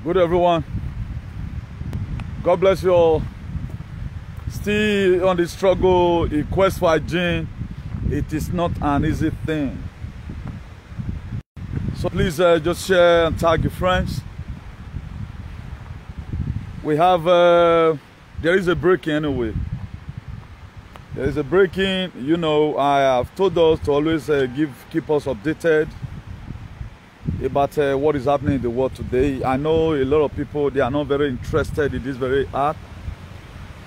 Good everyone. God bless you all. Still on the struggle, a quest for hygiene. It is not an easy thing. So please just share and tag your friends. We have, there is a break-in anyway. There is a break-in, you know, I have told us to always keep us updated about what is happening in the world today. I know a lot of people, they are not very interested in this very art,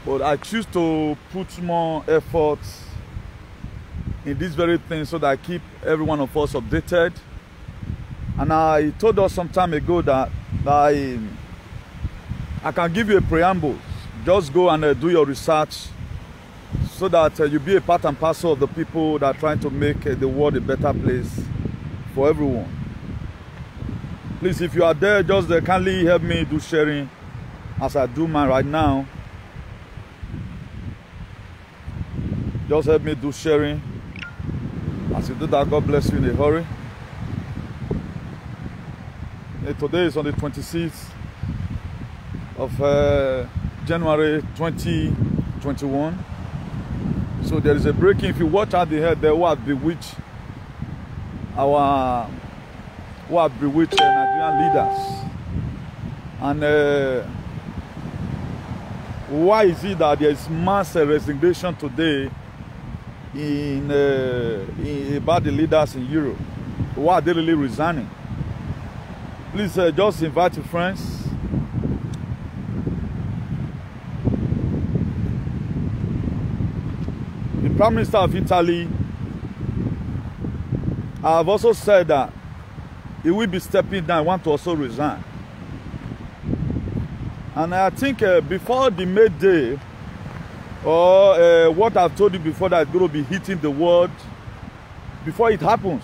but I choose to put more effort in this very thing so that I keep every one of us updated. And I told us some time ago that I can give you a preamble. Just go and do your research so that you be a part and parcel of the people that are trying to make the world a better place for everyone. Please, if you are there, just kindly help me do sharing as I do mine right now. Just help me do sharing. As you do that, God bless you in a hurry. Today is on the 26th of January 2021. So there is a breaking. If you watch out the head, there will bewitch Nigerian leaders. And why is it that there is mass resignation today about the leaders in Europe? Why are they really resigning? Please just invite your friends. The Prime Minister of Italy have also said that he will be stepping down, want to also resign. And I think before the May Day, or what I've told you before, that is going to be hitting the world, before it happens.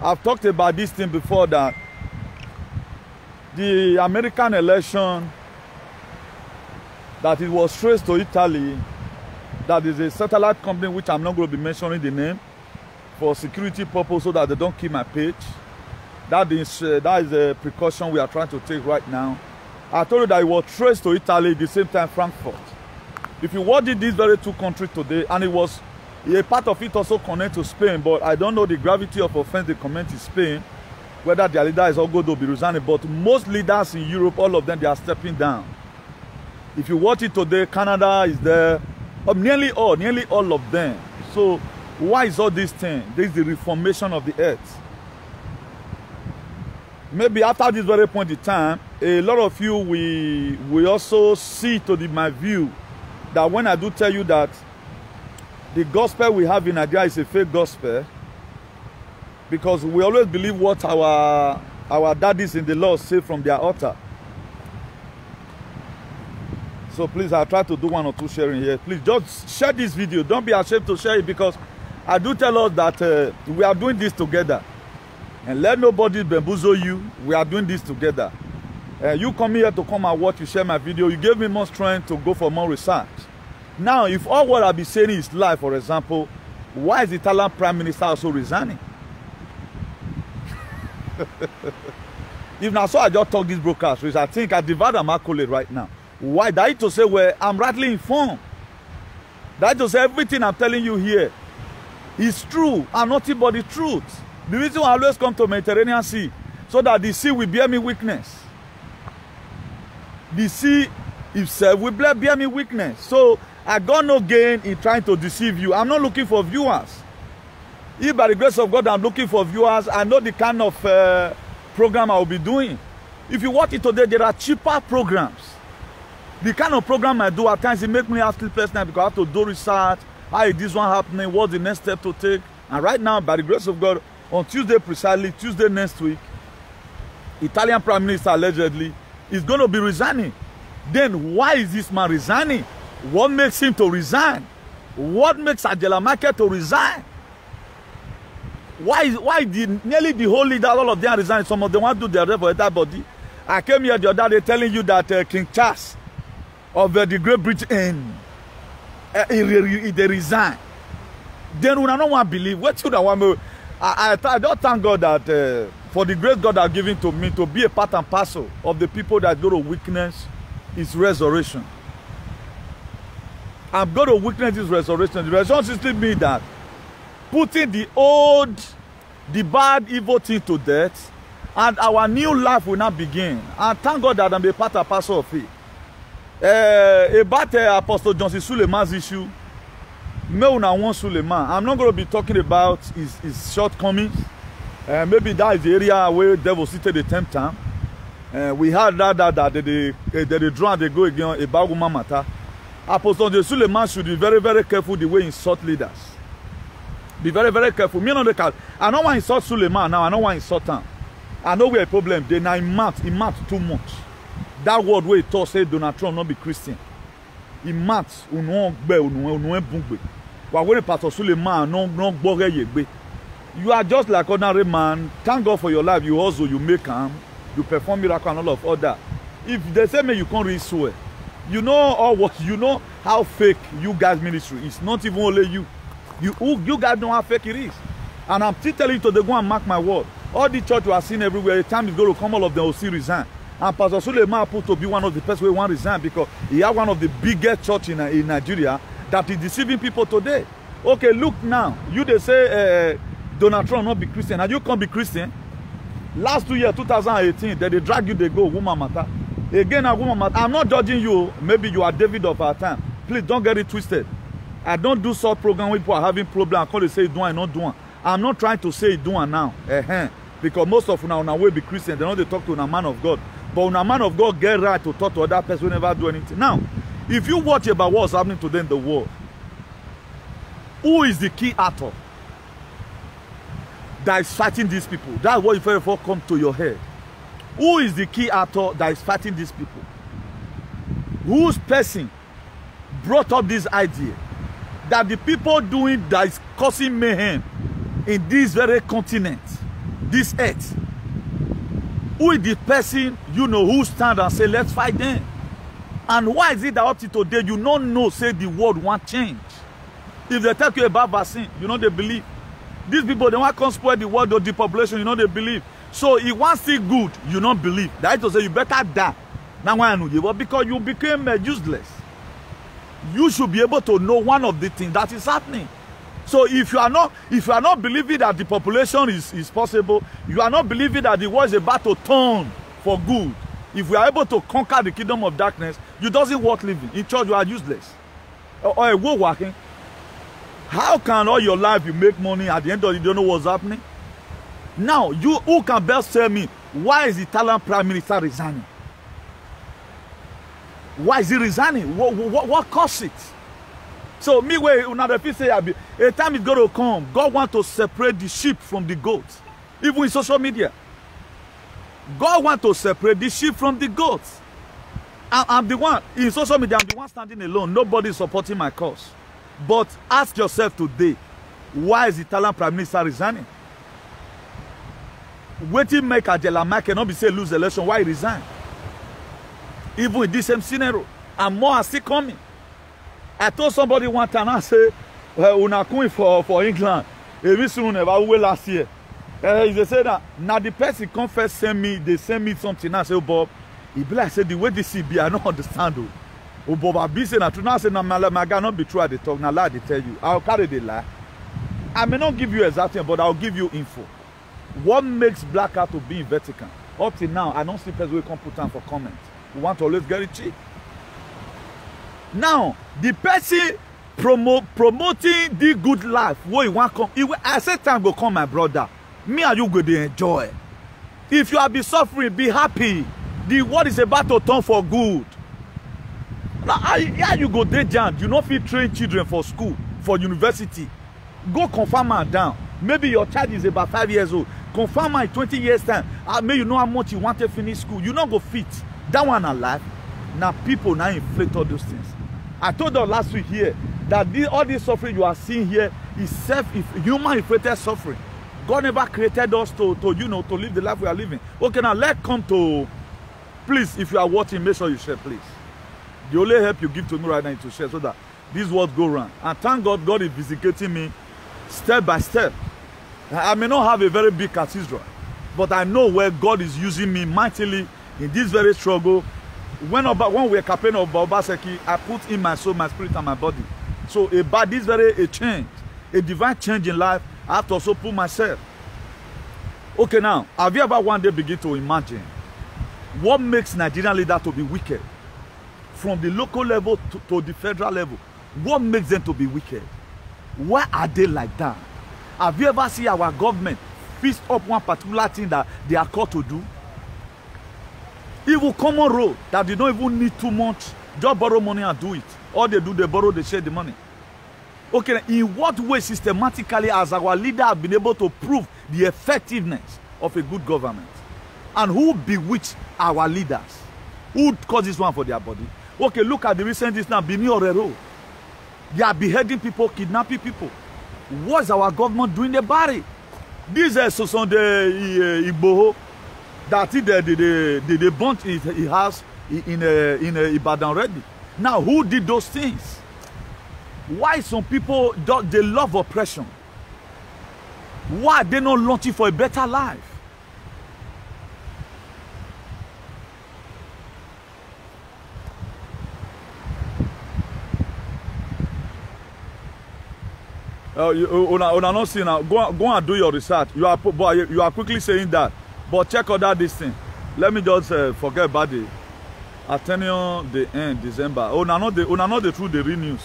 I've talked about this thing before, that the American election, that it was traced to Italy, that is a satellite company which I'm not going to be mentioning the name for security purpose so that they don't keep my page. That is a precaution we are trying to take right now. I told you that it was traced to Italy, at the same time Frankfurt. If you watch these very two countries today, and it was a part of it also connected to Spain, but I don't know the gravity of offense they comment in Spain, whether their leader is all going to be resigning. But most leaders in Europe, all of them, they are stepping down. If you watch it today, Canada is there, nearly all of them. So why is all this thing? This is the reformation of the earth. Maybe after this very point in time, a lot of you we also see to my view that when I do tell you that the gospel we have in Nigeria is a fake gospel, because we always believe what our daddies in the Lord say from their altar. So please, I'll try to do one or two sharing here. Please just share this video. Don't be ashamed to share it, because I do tell us that we are doing this together. And let nobody bamboozle you. We are doing this together. You come here to come and watch, you share my video. You gave me more strength to go for more research. Now, if all what I'll be saying is lie, for example, why is the Italian Prime Minister also resigning? If now, so I just talk this broadcast, which I think I divide them accolade right now. Why? That is to say, well, I'm rightly informed. That is to say, everything I'm telling you here is true and nothing but the truth. The reason I always come to Mediterranean Sea, so that the sea will bear me witness. The sea itself will bear me witness. So I got no gain in trying to deceive you. I'm not looking for viewers. If by the grace of God I'm looking for viewers, I know the kind of program I will be doing. If you watch it today, there are cheaper programs. The kind of program I do, at times it makes me have sleepless night, because I have to do research. How is this one happening? What's the next step to take? And right now, by the grace of God, on Tuesday precisely, Tuesday next week, Italian Prime Minister allegedly is going to be resigning. Then why is this man resigning? What makes him to resign? What makes Angela Merkel to resign? Why nearly the whole leader, all of them resign? Some of them want to do their job for everybody. I came here the other day telling you that King Charles of the Great Britain, they resign. Then when I don't want to believe, what should I want to? I don't thank God that for the grace God has given to me to be a part and parcel of the people that go to witness His resurrection. I'm going to witness His resurrection. The resurrection simply means that putting the old, the bad, evil thing to death, and our new life will now begin. And thank God that I'm a part and parcel of it. About Apostle John C. Suleiman's issue, I'm not going to be talking about his shortcomings. Maybe that is the area where the devil seated the 10th time. We had that they draw and they go again about woman matter. Apostle John C. Suleiman should be very, very careful the way he insult leaders. Be very, very careful. Me, I don't want to insult Suleiman now. I don't want to insult him. I know we have a problem. Then he math too much. That word where he thought say Donald Trump not be Christian. He math when Pastor Suleiman no you are just like ordinary man. Thank God for your life. You also you make you perform miracle and all of other. If they say me you can't really swear, you know all what you know how fake you guys ministry is. Not even only you. You guys know how fake it is. And I'm still telling you to go and mark my word. All the church you are seeing everywhere, the time is going to come, all of them will see resign. And Pastor Suleiman put to be one of the person who want to resign because he has one of the biggest church in Nigeria that is deceiving people today. Okay, look now. You they say Donald Trump not be Christian. And you can't be Christian. Last 2 years, 2018, they drag you, they go, woman matter. Again, a woman matter. I'm not judging you. Maybe you are David of our time. Please don't get it twisted. I don't do such program where people are having problems. I call it say do and not do. I'm not trying to say do and now. Because most of you now will be Christian. They know they talk to a man of God. But when a man of God get right to talk to other person who never do anything. Now, if you watch about what's happening today in the world, who is the key actor that is fighting these people? That's what if ever come to your head. Who is the key actor that is fighting these people? Whose person brought up this idea that the people doing that is causing mayhem in this very continent, this earth? Who is the person, you know, who stand and say, let's fight them? And why is it that up to today, you don't know, say the world won't change? If they tell you about vaccine, you know they believe. These people, they want to spoil the world or the population, you know they believe. So if one see good, you don't believe. That is to say, you better die. Now why I know you? Because you became useless. You should be able to know one of the things that is happening. So if you are not believing that the population is possible, you are not believing that the world is about to turn for good. If we are able to conquer the kingdom of darkness, you doesn't worth living. In church, you are useless. Or a war working. How can all your life you make money at the end of the day, you don't know what's happening? Now, you who can best tell me why is the Italian Prime Minister resigning? Why is he resigning? What caused it? So me way another people say a time is going to come. God wants to separate the sheep from the goats. Even in social media. God wants to separate the sheep from the goats. I'm the one in social media, I'm the one standing alone. Nobody is supporting my cause. But ask yourself today, why is the Italian Prime Minister resigning? Waiting make Angela Merkel not be say lose the election, why he resign? Even in this same scenario, and more are still coming. I told somebody one time, I say, una coming for England. Every soon never wait last year. They say that now the person come first send me something. I say, oh Bob, he be like say the way this be, I don't understand. Oh Bob, I be saying that now I say now my guy not be true at the talk. Now lie they tell you. I'll carry the lie. I may not give you exactly, but I'll give you info. What makes Black Hat to be in Vatican? Up till now, I don't see person who can put time for comment. We want to always get it cheap. Now, the person promoting the good life, what you want come, I said time go come, my brother. Me and you go to enjoy. If you have been suffering, be happy. The world is about to turn for good. Now, how you go there, Jan? You not fit train children for school, for university. Go confirm her down. Maybe your child is about 5 years old. Confirm her in 20 years time. May you know how much you want to finish school. You not go fit. That one alive. Now people now inflict all those things. I told you last week here that all this suffering you are seeing here is human inflicted suffering. God never created us to live the life we are living. Okay, now let's come to, please, if you are watching, make sure you share, please. The only help you give to me right now is to share so that these words go around. And thank God, God is vindicating me step by step. I may not have a very big cathedral, But I know where God is using me mightily in this very struggle. When we were campaigning of Obaseki, I put in my soul, my spirit, and my body. So about this very change, a divine change in life, I have to also put myself. Okay, now, have you ever one day begin to imagine what makes Nigerian leaders to be wicked? From the local level to the federal level, what makes them to be wicked? Why are they like that? Have you ever seen our government fist up one particular thing that they are called to do? Even common road that they don't even need too much, just borrow money and do it. All they do, they borrow, they share the money. Okay, in what way systematically has our leader have been able to prove the effectiveness of a good government? And who bewitched our leaders? Who caused this one for their body? Okay, look at the recent this now, Bini Orero. They are beheading people, kidnapping people. What's our government doing about it? This is the Igboho that they burnt his house in Ibadan already. Now, who did those things? Why some people, they love oppression? Why are they not launching for a better life? You not see now. Go and do your research. You are quickly saying that, but check out this thing. Let me just forget about the Ateneo the end December. Una not the truth, the real news.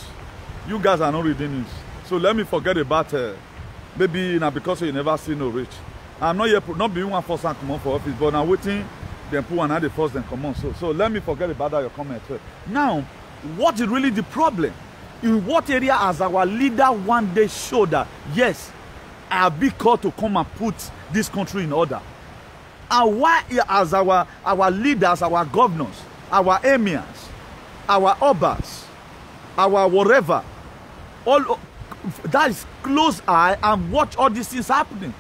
You guys are not reading news, so let me forget about maybe now because you never see no rich. I'm not yet not being one first and come on for office, but I'm waiting. Then put one the first then come on. So let me forget about that your comment. Now, what is really the problem? In what area has our leader one day showed that, yes, I have been called to come and put this country in order? And why has our leaders, our governors, our emirs, our obas, our whatever, all that is close eye and watch all these things happening?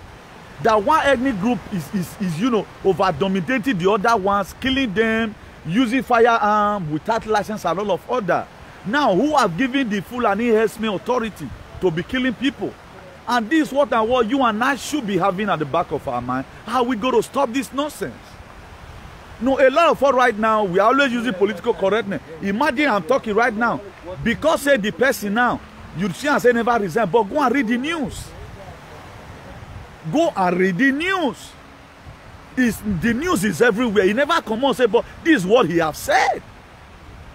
That one ethnic group is you know, over-dominating the other ones, killing them, using firearm without license and all of other. Now, who have given the Fulani herdsmen authority to be killing people? And this is what you and I should be having at the back of our mind. How we go to stop this nonsense? No, a lot of us right now, we are always using political correctness. Imagine I'm talking right now. Because say the person now, you see and say never resign, but go and read the news. Go and read the news. The news is everywhere. He never come on and say, but this is what he have said.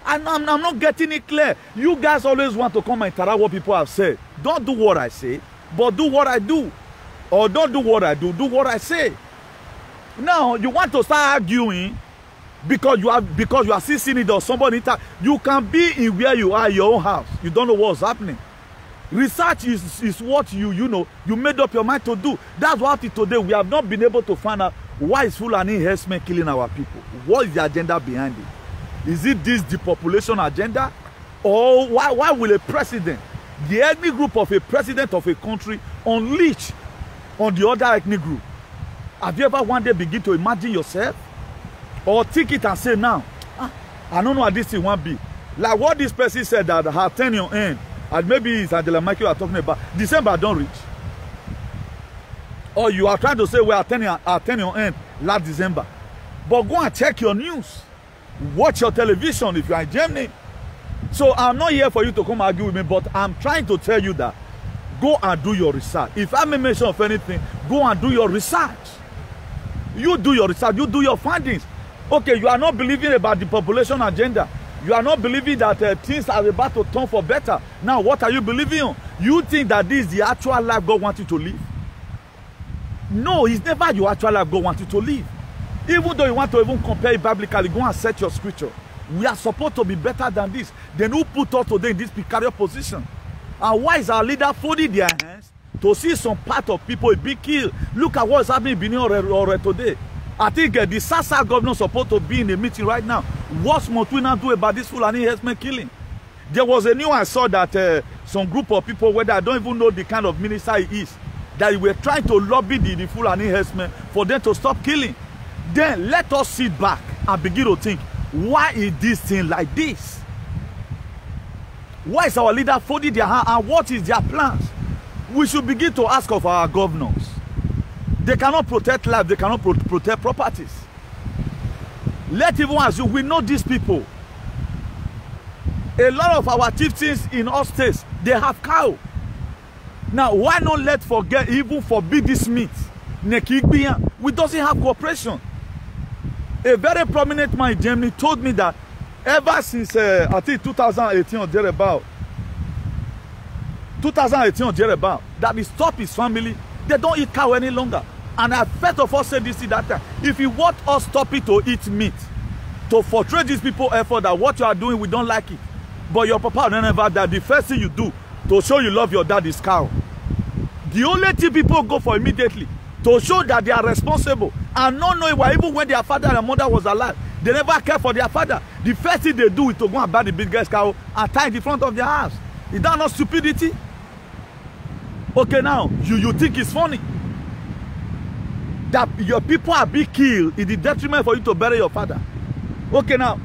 And I'm not getting it clear. You guys always want to come and interrupt what people have said. Don't do what I say, but do what I do. Or don't do what I do what I say. Now, you want to start arguing because you are still seeing it or somebody. You can be in where you are, your own house. You don't know what's happening. Research is what you made up your mind to do. That's what today we have not been able to find out why is Fulani herdsmen killing our people. What is the agenda behind it? Is it this depopulation agenda? Or why will a president, the ethnic group of a president of a country, unleash on the other ethnic group? Have you ever one day begin to imagine yourself? Or think it and say now, I don't know what this thing won't be. Like what this person said that her tenure end, and maybe it's Angela Michael you are talking about, December don't reach. Or you are trying to say, well, our tenure end last December. But go and check your news. Watch your television if you are in Germany. So I'm not here for you to come argue with me, but I'm trying to tell you that go and do your research. If I may mention of anything, go and do your research. You do your research, you do your findings. Okay, you are not believing about the population agenda. You are not believing that things are about to turn for better. Now, what are you believing on? You think that this is the actual life God wants you to live? No, it's never your actual life God wants you to live. Even though you want to even compare it biblically, go and set your scripture. We are supposed to be better than this. Then who put us today in this precarious position? And why is our leader folding their hands to see some part of people be killed? Look at what is happening in Benin already today. I think the Sasa governor is supposed to be in a meeting right now. What must we now do about this Fulani herdsmen killing? There was a news I saw that some group of people, whether I don't even know the kind of minister he is, that were trying to lobby the Fulani herdsmen for them to stop killing. Then let us sit back and begin to think, why is this thing like this? Why is our leader folding their hand and what is their plans? We should begin to ask of our governors. They cannot protect life. They cannot protect properties. Let even assume we know these people. A lot of our chieftains in all states, they have cow. Now, why not let forget even forbid this meat? We doesn't have cooperation. A very prominent man in Germany told me that ever since I think 2018 or thereabout, that he stopped his family. They don't eat cow any longer. And I first of all said this at that time. If you want us stop it to eat meat, to portray these people effort that what you are doing, we don't like it. But your papa never that the first thing you do to show you love your dad is cow. The only thing people go for immediately to show that they are responsible and not knowing why even when their father and mother was alive, they never cared for their father. The first thing they do is to go and buy the biggest cow and tie it in front of their house. Is that not stupidity? Okay, now you think it's funny that your people are being killed in the detriment for you to bury your father. Okay, now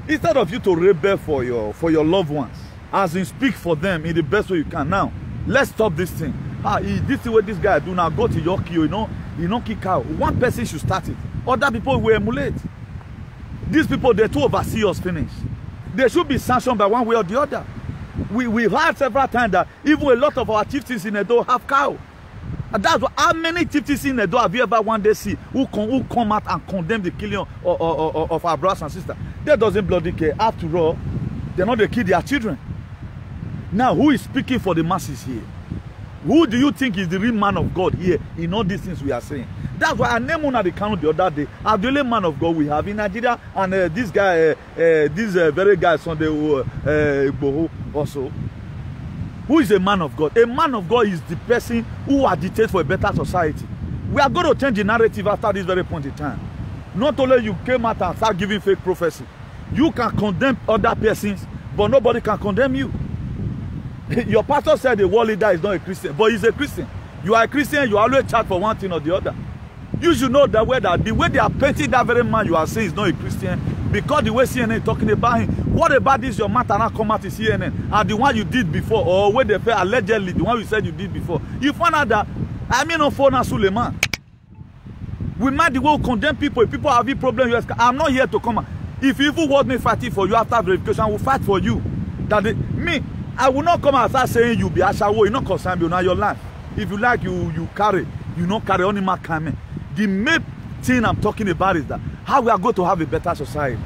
instead of you to rebel for your loved ones, as in speak for them in the best way you can. Now let's stop this thing. This is what this guy do now. Go to your kill, you know, kick out. One person should start it. Other people will emulate. These people, they're too overseers finish. They should be sanctioned by one way or the other. We've heard several times that even a lot of our chieftains in Edo have cow. And that's what, how many chieftains in Edo have you ever one day see who come out and condemn the killing of our brothers and sisters? That doesn't bloody care. After all, they're not the kill their children. Now, who is speaking for the masses here? Who do you think is the real man of God here in all these things we are saying? That's why I named one at the count the other day. I'm the only man of God we have in Nigeria, and this guy, this very guy Sunday Igboho also. Who is a man of God? A man of God is the person who agitates for a better society. We are going to change the narrative after this very point in time. Not only you came out and start giving fake prophecy, you can condemn other persons, but nobody can condemn you. Your pastor said the world leader is not a Christian, but he's a Christian. You are a Christian, you always chat for one thing or the other. You should know that the way they are painting that very man you are saying is not a Christian, because the way CNN is talking about him. What about this your matter now come out to CNN and the one you did before, or where they say allegedly the one you said you did before? You find out that I mean on phone Suleiman. We might the way we condemn people. If people have a problem, I'm not here to come out. If you even want me fighting for you after verification, I will fight for you. I will not come out and start saying you be Ashawo, you not concern me, now your life. If you like, you carry, you not carry on in my comment. The main thing I'm talking about is that how we are going to have a better society.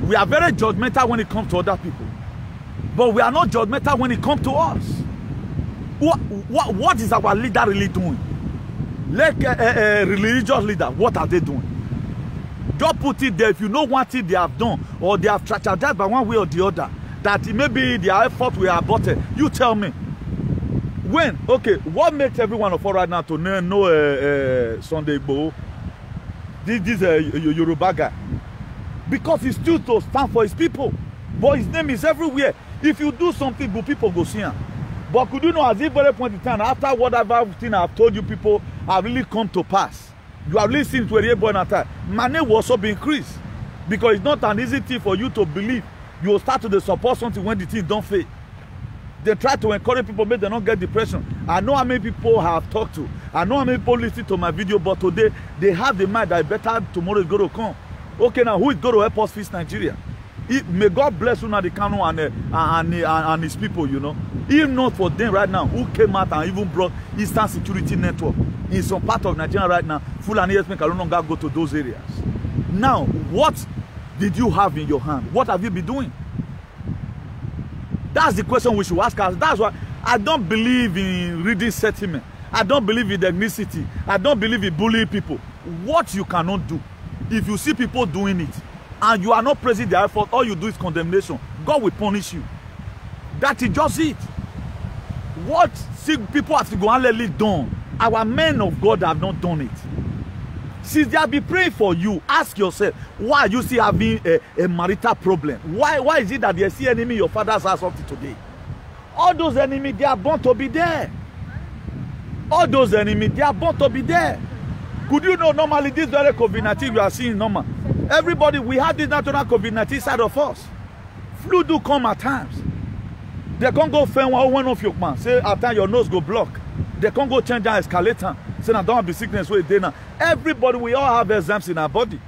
We are very judgmental when it comes to other people, but we are not judgmental when it comes to us. What is our leader really doing? Like a religious leader, what are they doing? Don't put it there. If you know what they have done, or they have strategized by one way or the other, that maybe their effort will abort it, you tell me. When? Okay, what makes every one of us right now to know Sunday Igboho? This Yoruba guy. Because he's still to stand for his people. But his name is everywhere. If you do something, people go see him. But could you know, at this very point in time, after whatever thing I've told you, people have really come to pass. You have listened to a real boy at time. My name will also be increased. Because it's not an easy thing for you to believe. You will start to support something when the thing don't fail. They try to encourage people, make them not get depression. I know how many people I have talked to. I know how many people listen to my video, but today they have the mind that better tomorrow is going to come. Okay, now who is going to help us fix Nigeria? May God bless Nnamdi Kanu and his people, you know. If not for them right now, who came out and even brought Eastern Security Network in some part of Nigeria right now, Fulani Herdsmen can no longer go to those areas. Now, what did you have in your hand? What have you been doing? That's the question we should ask us. That's why I don't believe in reading sentiment. I don't believe in ethnicity. I don't believe in bullying people. What you cannot do, if you see people doing it, and you are not praising their effort, all you do is condemnation, God will punish you. That is just it. What people have to go and let it done, our men of God have not done it. Since they have been praying for you, ask yourself, why are you still having a marital problem? Why is it that they see enemy in your father's house up to today? All those enemies, they are born to be there. All those enemies, they are born to be there. Could you know normally this very COVID-19 we are seeing normal? Everybody, we have this natural COVID-19 side of us. Flu do come at times. They can't go find one of your man. Say at times your nose go block. They can't go change that escalator. Say now don't be sickness where they now. Everybody, we all have exams in our body.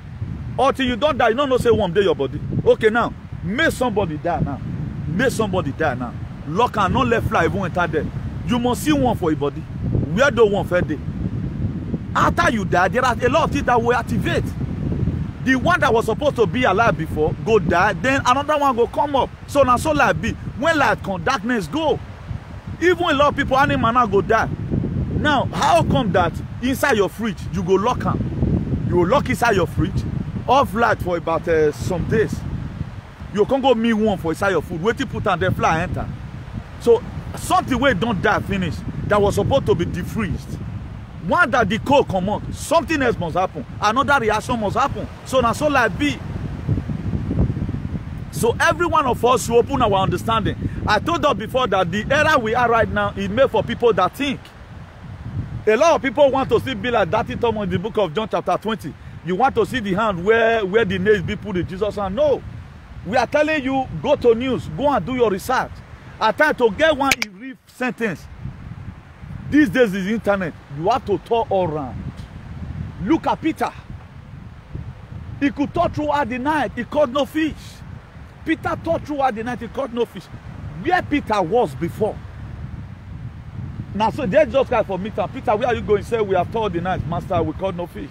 Until you don't die, you don't know say one day your body. Okay, now, make somebody die now. Make somebody die now. Lock and not let fly even enter there. You must see one for your body. Where the one for day. After you die, there are a lot of things that will activate. The one that was supposed to be alive before go die, then another one go come up. So now so light be. When light come, darkness go. Even a lot of people, animal now go die. Now, how come that inside your fridge you go lock them? You will lock inside your fridge, off light for about some days. You can't go meet one for inside your food. Wait till put on the fly enter. So something where don't die finish that was supposed to be defreezed. One that the cold come out, something else must happen. Another reaction must happen. So now so like be. So every one of us should open our understanding. I told us before that the era we are right now is made for people that think. A lot of people want to see be like that in the book of John chapter 20. You want to see the hand where the nails be put in Jesus' hand. No. We are telling you, go to news, go and do your research. At time to get one brief sentence. These days is internet. You have to talk all around. Look at Peter. He could talk throughout the night. He caught no fish. Peter talked throughout the night. He caught no fish. Where Peter was before. Now, so they just guy for Peter. Peter, where are you going? Say, we have told the night, Master, we caught no fish.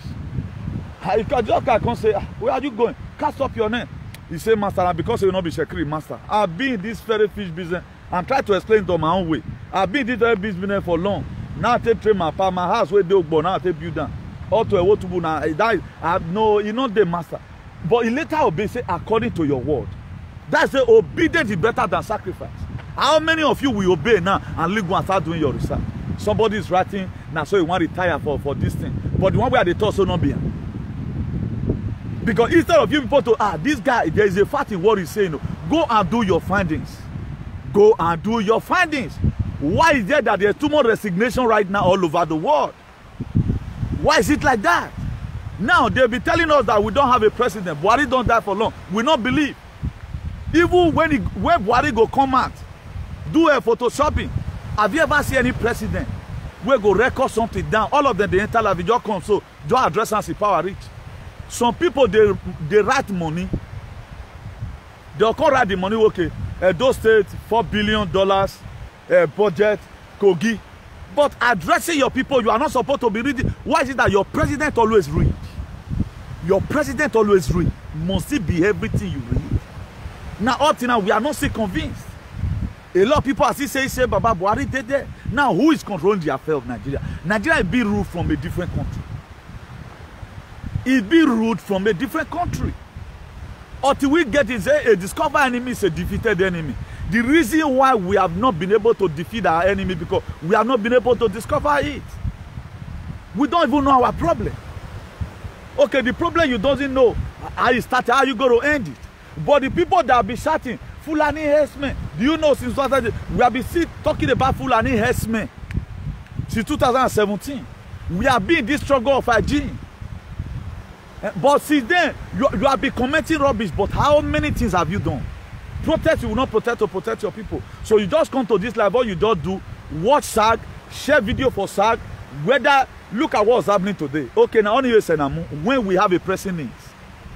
You can just come say, where are you going? Cast up your net. He said, Master, because you will not be shekri, Master. I've been in this very fish business. I'm trying to explain it on my own way. I've been in this very business for long. Now I take train my house where they go. Now I take build down. All to a what to do now. I know you're not the master. But he later obey, say, according to your word. That's the obedience is better than sacrifice. How many of you will obey now and leave and start doing your research? Somebody is writing now, so you want to retire for this thing. But the one where they talk so not be. Because instead of you people to this guy, there is a fact in what he's saying. Go and do your findings. Go and do your findings. Why is it that there's too much resignation right now all over the world? Why is it like that? Now they'll be telling us that we don't have a president. Buhari don't die for long. We not believe. Even when Buhari go come out, do a photoshopping. Have you ever seen any president where go record something down? All of them they enter live, just come so don't address us in power rich. Some people they write money. They'll come write the money, okay. Those states, $4 billion budget, Kogi. But addressing your people, you are not supposed to be reading. Why is it that your president always read? Your president always read. Must it be everything you read? Now, up to now, we are not still convinced. A lot of people are still saying, Baba Buhari did there. Now, who is controlling the affair of Nigeria? Nigeria is being ruled from a different country. It's being ruled from a different country. Until we get is a discovered enemy is a defeated enemy. The reason why we have not been able to defeat our enemy because we have not been able to discover it. We don't even know our problem. Okay, the problem you doesn't know how you started, how you going to end it. But the people that have been shouting, Fulani herdsmen, do you know since we have been talking about Fulani herdsmen since 2017. We have been in this struggle of hygiene. But since then, you have been commenting rubbish, but how many things have you done? Protect, you will not protect or protect your people. So you just come to this live, all you don't do, watch SAG, share video for SAG, whether, look at what's happening today. Okay, now only when we have a pressing needs,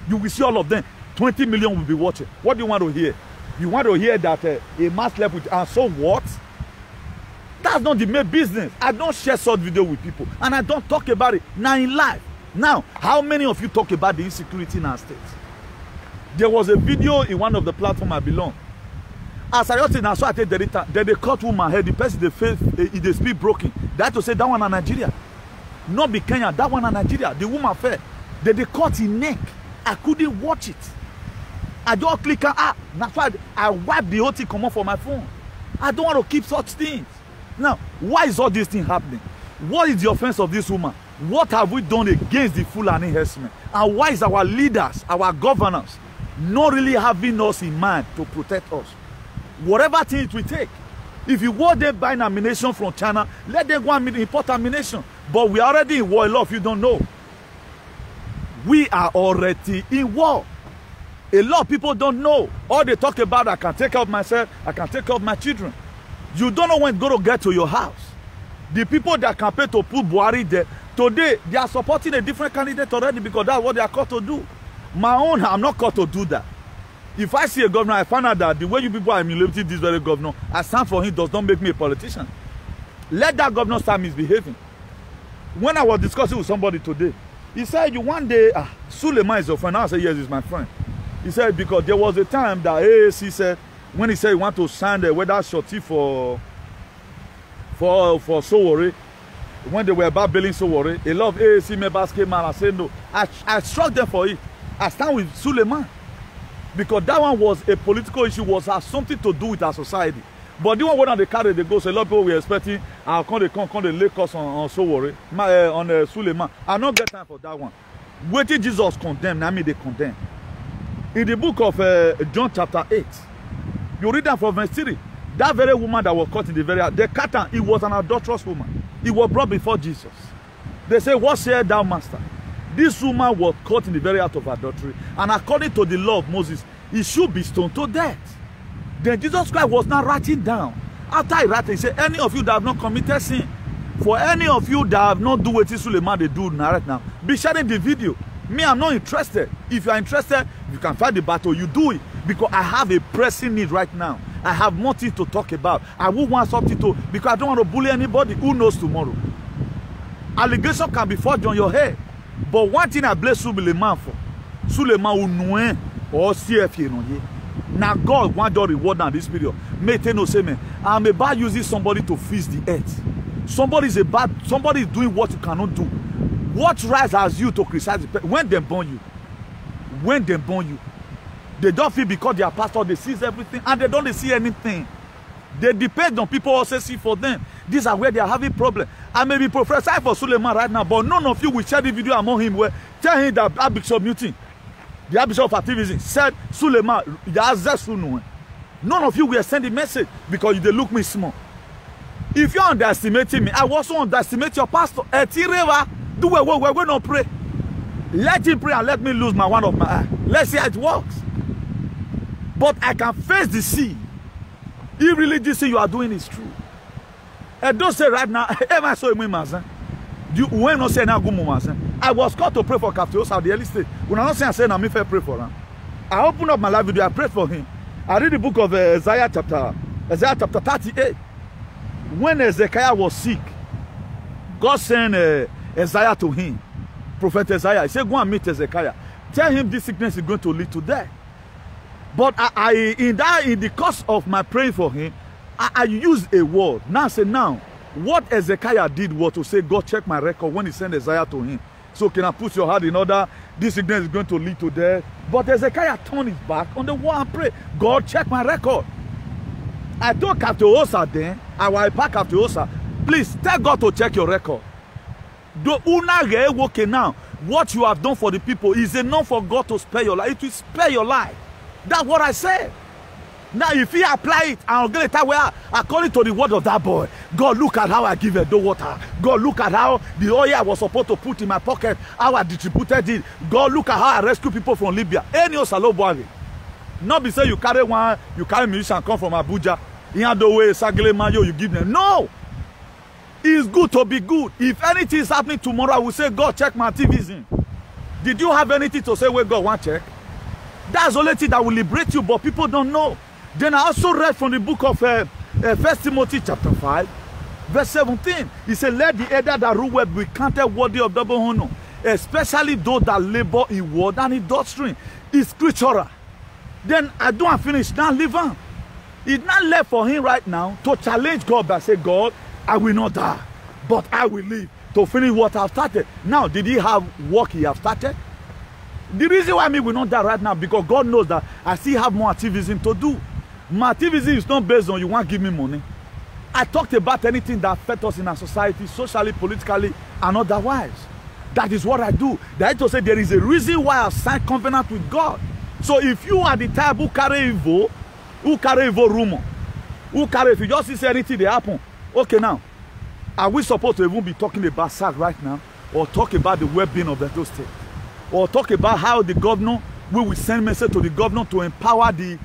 you will see all of them. 20 million will be watching. What do you want to hear? You want to hear that a man slept with, and so what? That's not the main business. I don't share short video with people, and I don't talk about it now in life. Now, how many of you talk about the insecurity in our state? There was a video in one of the platforms I belong. As I just said, so I take the data. Then they cut woman head. The person the face, the speed broken. They had to say that one in Nigeria, not be Kenya. That one in Nigeria. The woman fell. Then they cut his neck. I couldn't watch it. I just click on that's why I wipe the whole thing come off for my phone. I don't want to keep such things. Now, why is all this thing happening? What is the offense of this woman? What have we done against the Fulani herdsmen? And why is our leaders, our governors, not really having us in mind to protect us? Whatever thing it will take. If you want them buying ammunition from China, let them go and import ammunition. But we are already in war. A lot of you don't know. We are already in war. A lot of people don't know. All they talk about, I can take care of myself, I can take care of my children. You don't know when it's going to get to your house. The people that campaign to put Buhari there, today, they are supporting a different candidate already because that's what they are called to do. My own, I'm not called to do that. If I see a governor, I find out that the way you people are emulating this very governor, I stand for him does not make me a politician. Let that governor start misbehaving. When I was discussing with somebody today, he said, you one day, Suleiman is your friend. I said, yes, he's my friend. He said, because there was a time that AAC said, when he said he want to sign the weather shorty for Sowore, when they were about building Sowore, a lot of AAC members came out and said no. I struck them for it. I stand with Suleiman. Because that one was a political issue, has something to do with our society. But the one when they carry, they go, so a lot of people were expecting, I'll come the lake us on Sowore, on Suleiman. I don't get time for that one. Waiting Jesus condemned, I mean they condemn. In the book of John chapter 8, you read that from verse 3. That very woman that was caught in the Catan, it was an adulterous woman. It was brought before Jesus. They say, what said thou, master? This woman was caught in the very act of adultery. And according to the law of Moses, he should be stoned to death. Then Jesus Christ was now writing down. After he wrote, he said, any of you that have not committed sin, for any of you that have not do what Suleiman they do right now, be sharing the video. Me, I'm not interested. If you are interested, you can fight the battle, you do it. Because I have a pressing need right now. I have more things to talk about. I will want something to, because I don't want to bully anybody. Who knows tomorrow? Allegation can be forged on your head. But one thing I bless Suleiman for, Suleiman will know or CF. Now God want your reward now this period. May tell no say me, I'm about using somebody to feast the earth. Somebody is doing what you cannot do. What right has you to criticize the person? When they born you? When they born you? They don't feel because they are pastor, they see everything, and they don't see anything. They depend on people also see for them. These are where they are having problems. I may be prophesying for Suleiman right now, but none of you will share the video among him where tell him that Archbishop Newton, the Archbishop of activism, said Suleiman, none of you will send the message because they look me small. If you're underestimating me, I also underestimate your pastor. Do we're going to pray. Let him pray and let me lose my one of my eye. Let's see how it works. But I can face the sea. If really this thing you are doing is true. And don't say right now, I saw him, when not saying I was called to pray for Captain Osa the early stage. When I'm not saying I said I'm fair pray for him. I opened up my live video, I prayed for him. I read the book of Isaiah chapter 38. When Ezekiel was sick, God sent Isaiah to him. Prophet Isaiah. He said, go and meet Ezekiel. Tell him this sickness is going to lead to death. But in the course of my praying for him, I used a word. Now I say, now, what Ezekiel did was to say, God check my record when he sent Isaiah to him. So can I put your heart in order? This sickness is going to lead to death. But Ezekiel turned his back on the wall and prayed, God check my record. I told Captain Osa then, I will back Captain Osa, please tell God to check your record. Now, what you have done for the people is enough for God to spare your life. It will spare your life. That's what I said. Now, if he apply it, I'll get it where, according to the word of that boy, God, look at how I give the water. God, look at how the oil I was supposed to put in my pocket, how I distributed it. God, look at how I rescue people from Libya. Any Osalo not be say you carry one, you carry musician come from Abuja. In the way, Sagile Mayo, you give them. No! It's good to be good. If anything is happening tomorrow, I will say, God, check my activism. Did you have anything to say where God want check? That's the only thing that will liberate you, but people don't know. Then I also read from the book of 1 Timothy chapter 5, verse 17. He said, let the elder that rule well be counted worthy of double honor, especially those that labor in word and in doctrine. It's scriptural. Then I don't finish. Now leave on. It's not left for him right now to challenge God by saying, God, I will not die, but I will live to finish what I've started. Now, did he have work he have started? The reason why me will not die right now, because God knows that I still have more activism to do. My activism is not based on you want to give me money. I talked about anything that affects us in our society, socially, politically, and otherwise. That is what I do. That is to say there is a reason why I signed covenant with God. So if you are the type who carry evil rumor, if you just see anything that happen, okay, now, are we supposed to even be talking about SAC right now? Or talk about the well-being of Edo State? Or talk about how the governor, we will send message to the governor to empower the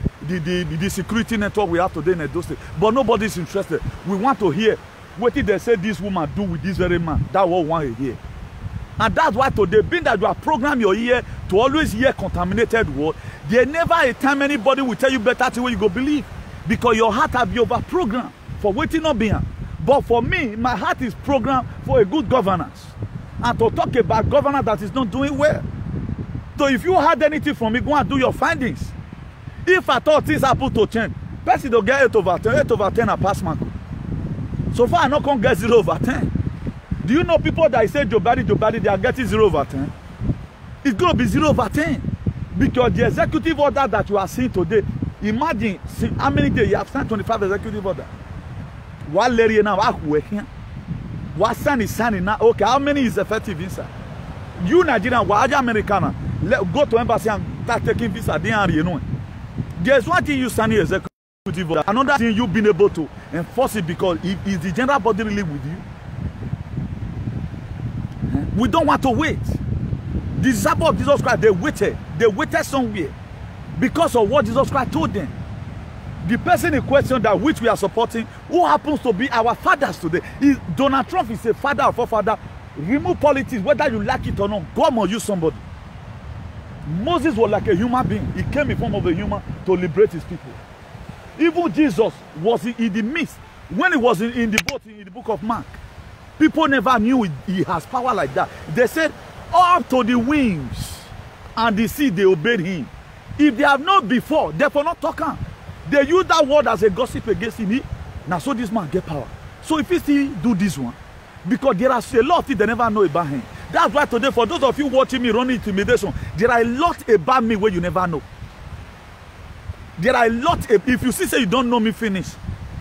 security network we have today in Edo State? But nobody is interested. We want to hear what did they say this woman do with this very man? That was one a year. And that's why today, being that you are programmed your ear to always hear contaminated word, there never a time anybody will tell you better thing when you go believe. Because your heart have been over-programmed for waiting not being. But for me, my heart is programmed for a good governance. And to talk about governance that is not doing well. So if you heard anything from me, go and do your findings. If at all things happen to change, person will get 8 over 10. 8 over 10 and pass mark. So far, I not going to get 0 over 10. Do you know people that say Joe Biden, they are getting 0 over 10? It's going to be 0 over 10. Because the executive order that you are seeing today, imagine how many days you have signed 25 executive order. What lady now? What sign is signing now? Okay, how many is effective inside? You Nigerian, what American? Go to embassy and start taking visa. You know. There's one thing you sign executive order. Another thing you've been able to enforce it because is the general body really with you? We don't want to wait. The disciples of Jesus Christ, they waited. They waited somewhere because of what Jesus Christ told them. The person in question that which we are supporting, who happens to be our fathers today, is Donald Trump is a father or forefather. Remove politics, whether you like it or not. God must use somebody. Moses was like a human being. He came in form of a human to liberate his people. Even Jesus was in the midst. When he was in the boat in the book of Mark, people never knew he has power like that. They said, up to the wings and the sea, they obeyed him. If they have not before, therefore not talking. They use that word as a gossip against him. Now, so this man get power. So if he still do this one, because there are a lot of things they never know about him. That's why today, for those of you watching me running intimidation, there are a lot about me where you never know. There are a lot, if you see, say you don't know me, finish.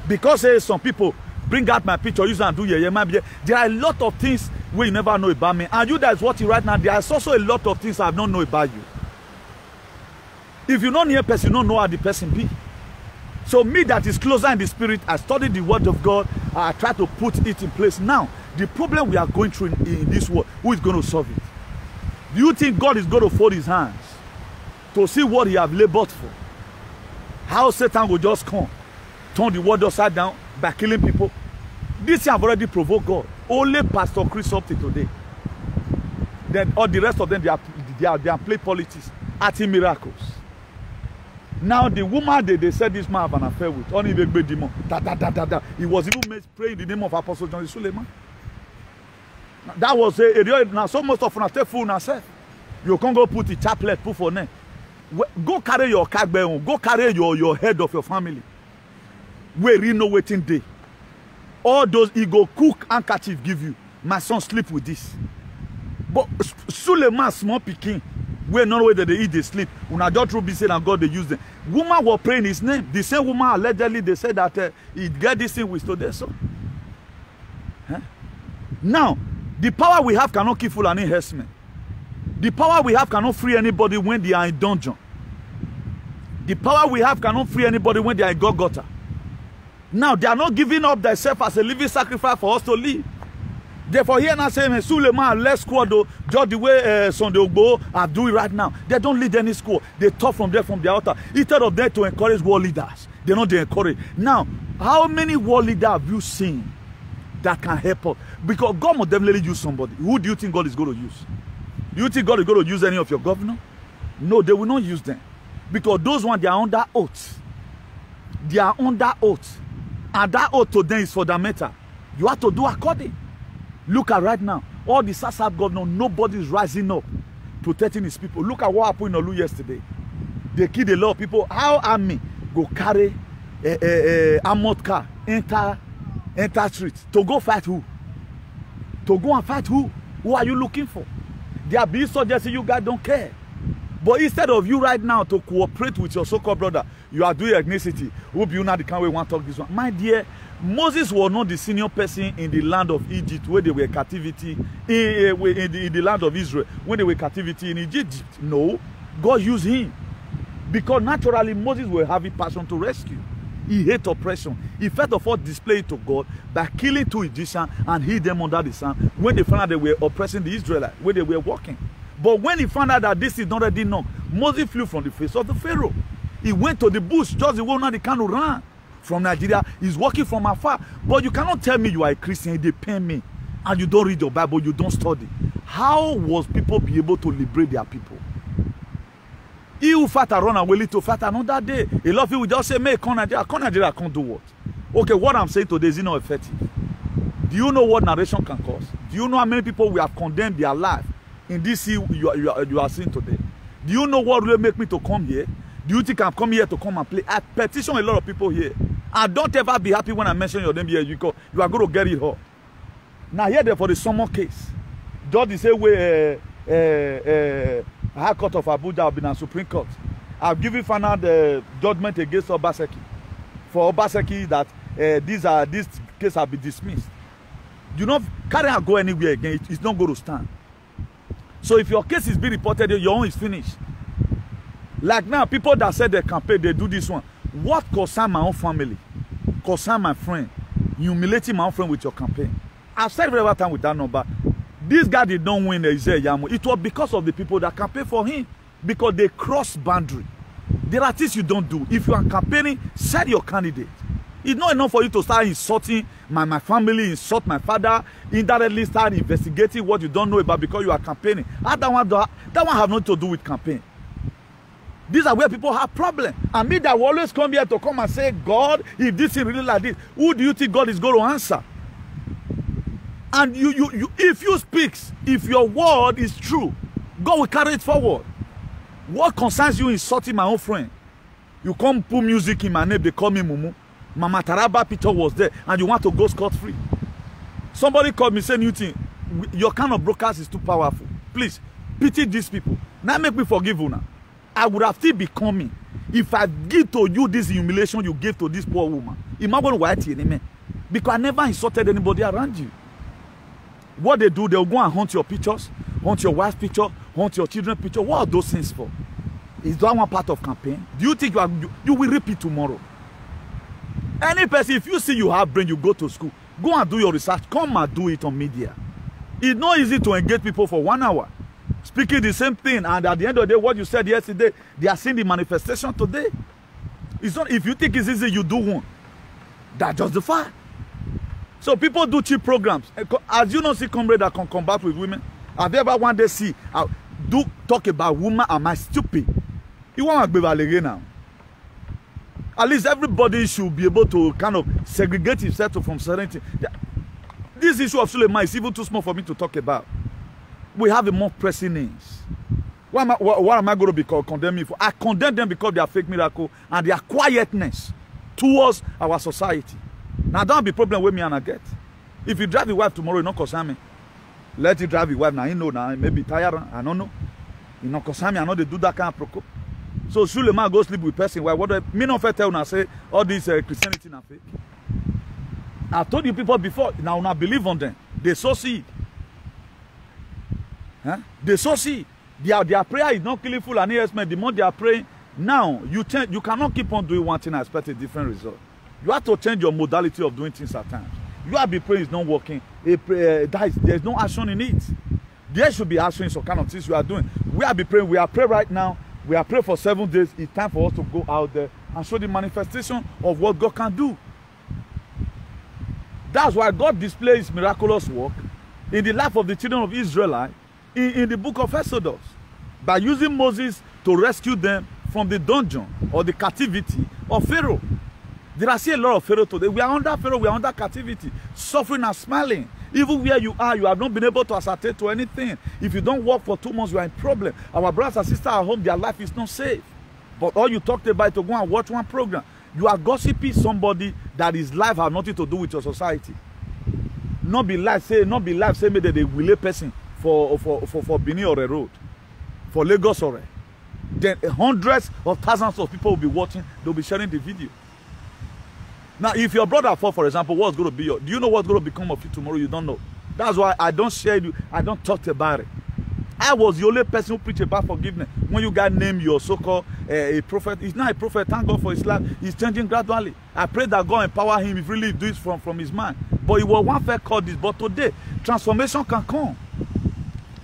Because some people bring out my picture, use and do there are a lot of things where you never know about me. And you guys watching right now, there is also a lot of things I don't know about you. If you don't hear a person, you don't know how the person be. So me that is closer in the spirit, I study the word of God, I try to put it in place. Now, the problem we are going through in this world, who is going to solve it? Do you think God is going to fold his hands to see what he have labored for? How Satan will just come, turn the world upside down by killing people? This have already provoked God. Only Pastor Chris up to today. Then all the rest of them, they are play politics, acting miracles. Now the woman they said this man have an affair with, only the big demon. He was even praying in the name of Apostle John Suleiman. That was a real. Now so most of us take fool yourself. You can't go put the chaplet put for them. Go carry your kagbe, go carry your head of your family. Where you know waiting day. All those ego cook handkerchief give you. My son sleep with this. But Suleiman small picking. We know whether they eat, they sleep. When I just be saying and God they use them. Woman was praying his name. The same woman allegedly they said that he get this thing with today. So now the power we have cannot keep Fulani herdsmen. The power we have cannot free anybody when they are in dungeon. The power we have cannot free anybody when they are in Golgotha. Now they are not giving up themselves as a living sacrifice for us to live. Therefore, here now saying Suleiman left squad just the way Sunday Ogbo are doing right now. They don't lead any squad. They talk from there from the altar. Instead of them to encourage war leaders, they know they encourage. Now, how many war leaders have you seen that can help us? Because God must definitely use somebody. Who do you think God is going to use? Do you think God is going to use any of your governor? No, they will not use them. Because those ones, they are under oath. They are under oath. And that oath to them is fundamental. You have to do according. Look at right now. All the SASAP governor, nobody is rising up, protecting his people. Look at what happened in Olu yesterday. They killed a lot of people. How army go carry a armored car, enter street to go fight who? To go and fight who? Who are you looking for? They are being suggested you guys don't care. But instead of you right now to cooperate with your so-called brother, you are doing ethnicity. Hope you now can't wait one talk this one. My dear, Moses was not the senior person in the land of Egypt where they were captivity, in the land of Israel when they were captivity in Egypt. No, God used him. Because naturally Moses will have a passion to rescue. He hates oppression. He first of all displayed it to God by killing 2 Egyptians and hid them under the sand when they found out they were oppressing the Israelites, when they were walking. But when he found out that this is not already known, Moses flew from the face of the Pharaoh. He went to the bush, just the one that he can't run. from Nigeria, is working from afar. But you cannot tell me you are a Christian, they pay me, and you don't read your Bible, you don't study. How was people be able to liberate their people? He who fight and run and willing to fight another day. A lot of people just say, "May come Nigeria can't do what?" Okay, what I'm saying today is not effective. Do you know what narration can cause? Do you know how many people we have condemned their life in this you are seeing today? Do you know what really make me to come here? Do you think I'm coming here to come and play? I petition a lot of people here. And don't ever be happy when I mention your name here because you are going to get it hot. Now here there for the summer case. Judge the same way High Court of Abuja have been on Supreme Court. I've given final judgment against Obaseki. For Obaseki that this case have been dismissed. You not carry and go anywhere again, it's not going to stand. So if your case is being reported, your own is finished. Like now, people that said they campaign, they do this one. What concern my own family? Concern my friend? Humiliating my own friend with your campaign. I've said every time with that number. This guy did not win the Isaiah Yamu. It was because of the people that campaign for him. Because they cross boundary. There are things you don't do. If you are campaigning, set your candidate. It's not enough for you to start insulting my family, insult my father, indirectly start investigating what you don't know about because you are campaigning. That one have nothing to do with campaign. These are where people have problems. And me that will always come here to come and say, God, if this is really like this, who do you think God is going to answer? And if you speak, if your word is true, God will carry it forward. What concerns you insulting my own friend? You come put music in my name, they call me Mumu. Mama Taraba picture was there, and you want to go scot-free. Somebody called me saying, Newton, your kind of broadcast is too powerful. Please, pity these people. Now make me forgive you now. I would have still be coming if I give to you this humiliation you gave to this poor woman. Imagine why because I never insulted anybody around you. What they do, they'll go and hunt your pictures, hunt your wife's picture, hunt your children's picture. What are those things for? Is that one part of campaign? Do you think you will repeat tomorrow? Any person, if you see you have brain, you go to school, go and do your research, come and do it on media. It's not easy to engage people for 1 hour, speaking the same thing, and at the end of the day, what you said yesterday, they are seeing the manifestation today. It's not, if you think it's easy, you do one. That's just the fact. So people do cheap programs. As you don't see comrades that can combat with women, have you ever one day see, do talk about women, am I stupid? You want to be now. At least everybody should be able to kind of segregate himself from certain things. This issue of Suleiman is even too small for me to talk about. We have a more pressing needs. What am I going to be condemning for? I condemn them because they are fake miracle and their quietness towards our society. Now, don't be a problem with me and I get. If you drive your wife tomorrow, you don't concern me. Let you drive your wife now. You know now, maybe tired. I don't know. You don't concern me. I know they do that kind of proco. So Suleiman go sleep with person. Why? What do me not tell now? Say all this Christianity na fake. I told you people before. Now not believe on them. They sow seed. Huh? They sow seed. Their prayer is not killing full and investment. The more they are praying, now you change. You cannot keep on doing one thing and expect a different result. You have to change your modality of doing things at times. You have been praying is not working. There's no action in it. There should be action in some kind of things you are doing. We have been praying. We are praying right now. We are praying for 7 days. It's time for us to go out there and show the manifestation of what God can do. That's why God displays miraculous work in the life of the children of Israel in the book of Exodus by using Moses to rescue them from the dungeon or the captivity of Pharaoh. There are still a lot of Pharaoh today. We are under Pharaoh, we are under captivity, suffering and smiling. Even where you have not been able to ascertain to anything. If you don't work for 2 months, you are in problem. Our brothers and sisters at home, their life is not safe. But all you talked about to go and watch one program, you are gossiping somebody that his life has nothing to do with your society. Not be life say maybe they will a person for Benin or a road, for Lagos or then hundreds of thousands of people will be watching. They'll be sharing the video. Now, if your brother fall, for example, what's going to be do you know what's going to become of you tomorrow? You don't know. That's why I don't share you. I don't talk about it. I was the only person who preached about forgiveness. When you guys name your so-called a prophet, he's not a prophet. Thank God for his life. He's changing gradually. I pray that God empower him if really do it from his mind. But it was one fair called this. But today, transformation can come.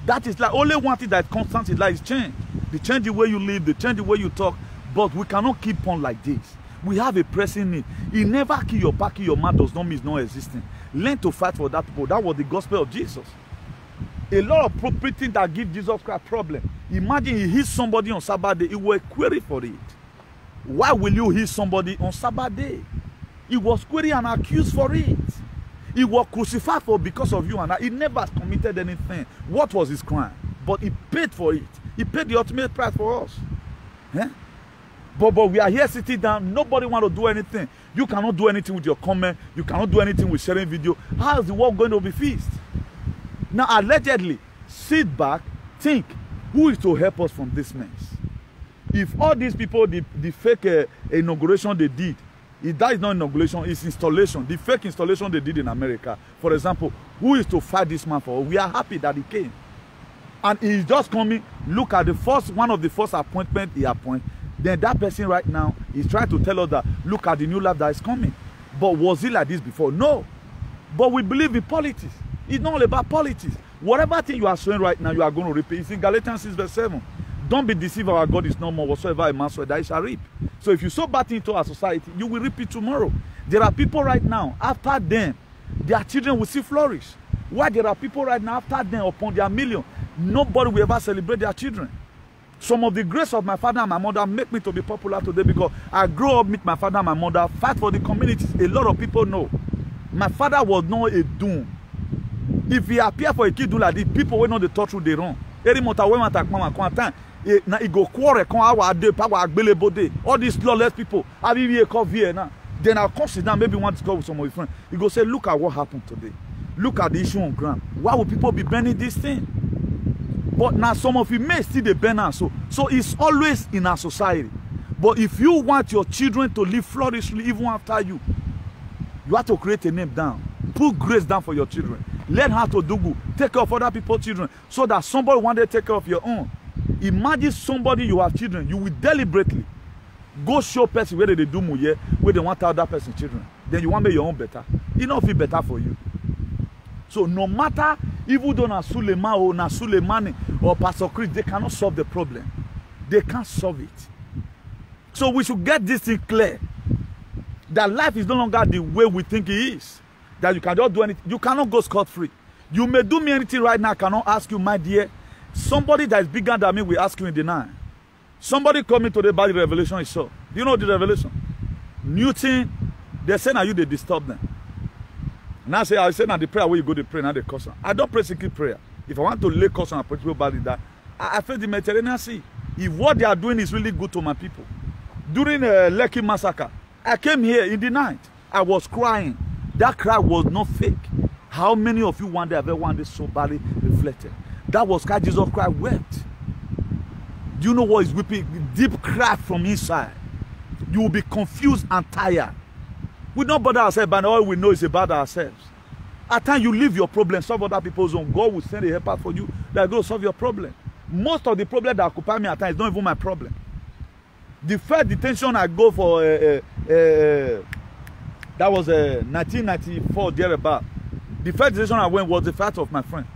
That is like only one thing that constantly is change. They change the way you live. They change the way you talk. But we cannot keep on like this. We have a pressing need. He never kill your pack, your man does not mean it's not existing. Learn to fight for that people. That was the gospel of Jesus. A lot of preaching that give Jesus Christ problem. Imagine he hit somebody on Sabbath day, he will query for it. Why will you hit somebody on Sabbath day? He was queried and accused for it. He was crucified for because of you and I. He never committed anything. What was his crime? But he paid for it. He paid the ultimate price for us. Eh? But we are here sitting down. Nobody want to do anything. You cannot do anything with your comment. You cannot do anything with sharing video. How is the world going to be fixed? Now, allegedly, sit back, think, who is to help us from this mess? If all these people, the fake inauguration they did, that is not inauguration, it's installation. The fake installation they did in America, for example, who is to fight this man for? We are happy that he came. And he's just coming. Look at the first, one of the first appointments he appointed. Then that person right now is trying to tell us that, look at the new life that is coming. But was it like this before? No. But we believe in politics. It's not all about politics. Whatever thing you are sowing right now, you are going to reap. It's in Galatians 6 verse 7. Don't be deceived, our God is no more. Whatsoever a man sow, that he shall reap. So if you sow bad into our society, you will reap it tomorrow. There are people right now, after them, their children will still flourish. Why there are people right now, after them, upon their million, nobody will ever celebrate their children. Some of the grace of my father and my mother make me to be popular today because I grew up with my father and my mother, fight for the communities. A lot of people know. My father was not a doom. If he appear for a kid do like this, people will know the touch with the wrong. Every month I went to my now he go quarrel all these lawless people. I be call now. Then I'll come sit down, maybe want to go with some of my friends. He go say, look at what happened today. Look at the issue on ground. Why would people be burning this thing? But now some of you may still the burn us. So it's always in our society. But if you want your children to live flourishly even after you have to create a name down. Put grace down for your children. Learn how to do good. Take care of other people's children so that somebody one day take care of your own. Imagine somebody you have children, you will deliberately go show person where they do muye, where they want other person's children. Then you want to make your own better. It not feel better for you. So no matter even though na Suleiman or na Suleimani or Pastor Chris, they cannot solve the problem. They can't solve it. So we should get this thing clear. That life is no longer the way we think it is. That you can just do anything. You cannot go scot-free. You may do me anything right now. I cannot ask you, my dear. Somebody that is bigger than me will ask you in the night. Somebody coming today by the revelation is so. Do you know the revelation? Newton, they say now you they disturb them. Now I say now the prayer where you go to pray, now they curse. I don't pray secret prayer. If I want to lay curse on a particular body that I feel the Mediterranean Sea. If what they are doing is really good to my people. During Lekki massacre, I came here in the night. I was crying. That cry was not fake. How many of you one day ever one day so badly reflected? That was how Jesus Christ wept. Do you know what is weeping? Deep cry from inside. You will be confused and tired. We don't bother ourselves, but all we know is about ourselves. At times you leave your problem, solve other people's own. God will send a helper for you that will solve your problem. Most of the problem that occupy me at times is not even my problem. The first detention I go for, that was 1994, thereabout. The first detention I went was the fact of my friend.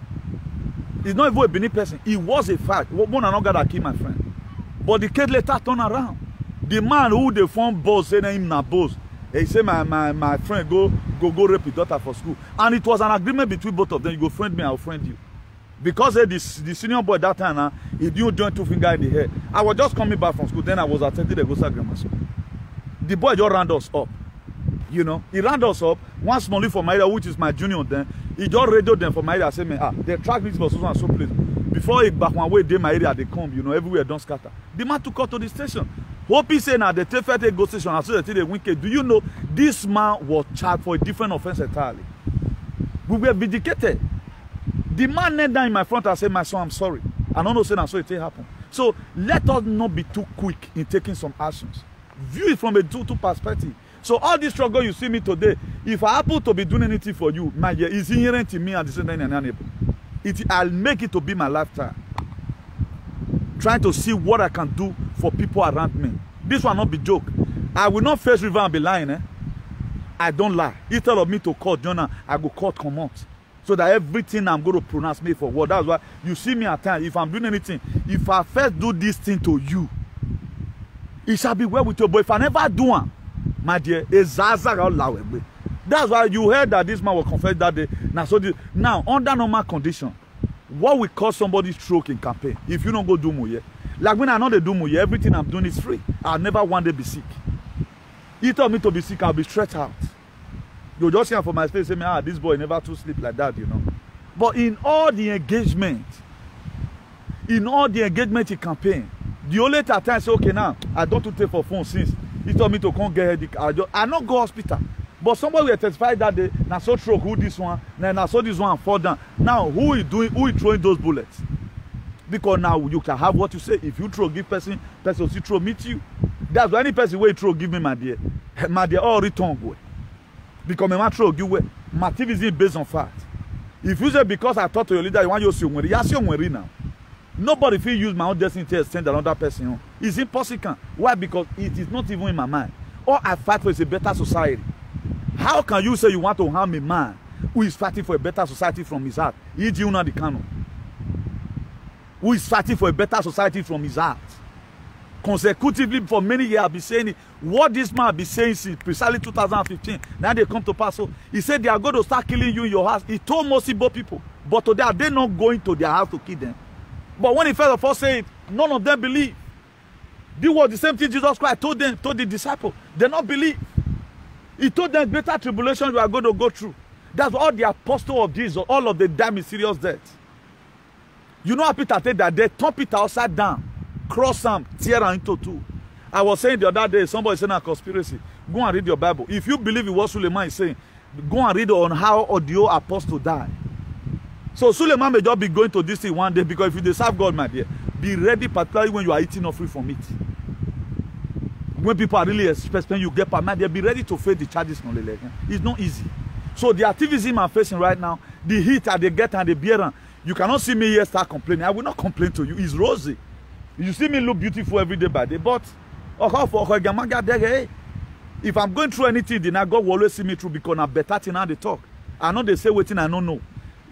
It's not even a Benin person. It was a fact. One another that killed my friend. But the case later turned around. The man who they formed boss, saying him na boss. He said my friend go rape his daughter for school. And it was an agreement between both of them. You go friend me, I'll friend you. Because the senior boy that time, he didn't join 2 fingers in the head. I was just coming back from school. Then I was attending the Gosa Grammar School. The boy just ran us up. You know, he ran us up. One small for my area, which is my junior then. He just radioed them for my area. Said, man, they track this for so and so place. Before he back one way, they my area, they come, you know, everywhere don't scatter. The man took us to the station. Hope he said now the Tefete go station and so they wicked. Do you know this man was charged for a different offense entirely? We were vindicated. The man knelt down in my front and said, my son, I'm sorry. I don't know, say so it happened. So let us not be too quick in taking some actions. View it from a two perspective. So all this struggle you see me today, if I happen to be doing anything for you, my dear, it's inherent in me and the same time and I'll make it to be my lifetime. Trying to see what I can do for people around me. This will not be joke. I will not face river and be lying. I don't lie. Instead of me to court, Jonah, I go court come out. So that everything I'm going to pronounce me for what. That's why you see me at times. If I'm doing anything, if I first do this thing to you, it shall be well with you. But if I never do one, My dear, that's why you heard that this man was confessed that day. Now, under normal condition, what will cause somebody stroke in campaign if you don't go do muye? Like when I know they do muye, everything I'm doing is free. I'll never one day be sick. He told me to be sick, I'll be stretched out. You just hear from my face, say me, this boy never to sleep like that, you know. But in all the engagement in campaign, the only time I say, okay, now I don't take for phone since he told me to come get headache. I not go hospital. But somebody will testify that day, now so stroke who this one, now so this one fall down. Now who is throwing those bullets? Because now you can have what you say. If you throw, give person will still throw meet you. That's why any person will throw, give me my dear, all return go. Because my throw give way. My TV is based on fact. If you say because I talk to your leader, you want your swing, you see your now. Nobody feel use my own destiny to extend another person. It's impossible. Why? Because it is not even in my mind. All I fight for is a better society. How can you say you want to harm a man who is fighting for a better society from his heart? E.g. Nnamdi Kanu. Who is fighting for a better society from his heart? Consecutively, for many years, I've been saying it. What this man be saying since precisely 2015, now they come to pass. So he said they are going to start killing you in your house. He told most Igbo people, but today are they not going to their house to kill them? But when he first of all said it, none of them believe. This was the same thing Jesus Christ told them, told the disciples. They not believe. He told them greater tribulation you are going to go through. That's all the apostles of Jesus, all of them died mysterious death. You know how Peter said that they turn Peter upside down, cross him, tear him into two. I was saying the other day, somebody saying a conspiracy. Go and read your Bible. If you believe in what Suleiman is saying, go and read on how the apostle died. So Suleiman may just be going to this thing one day, because if you serve God, my dear, be ready, particularly when you are eating or free from it. When people are really expecting you get permit, they'll be ready to face the charges on the leg. It's not easy. So the activism I'm facing right now, the heat that they get and the beer, you cannot see me here start complaining. I will not complain to you. It's rosy. You see me look beautiful every day by day, but if I'm going through anything, then God will always see me through, because I'm better thing how they talk. I know they say waiting, I don't know.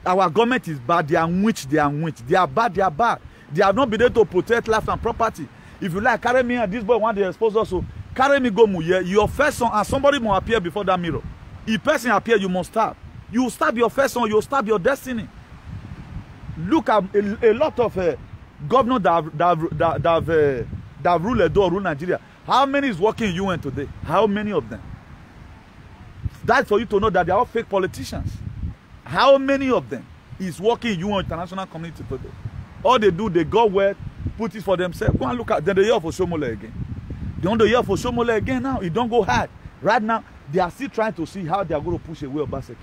Our government is bad, they are witch, they are witch. They are bad, they are bad. They have not been able to protect life and property. If you like, carry me and this boy want to expose us, so carry me go muye. Your first son, and somebody must appear before that mirror. If person appear, you must stab. You stab your first son, you stab your destiny. Look at a lot of governors that have ruled Nigeria. How many is working in UN today? How many of them? That's for you to know that they are all fake politicians. How many of them is working in UN international community today? All they do, they go where, put it for themselves. Go and look at them. They hear for Shomole again. They want to hear for Shomole again now. It don't go hard. Right now, they are still trying to see how they are going to push away Obaseki.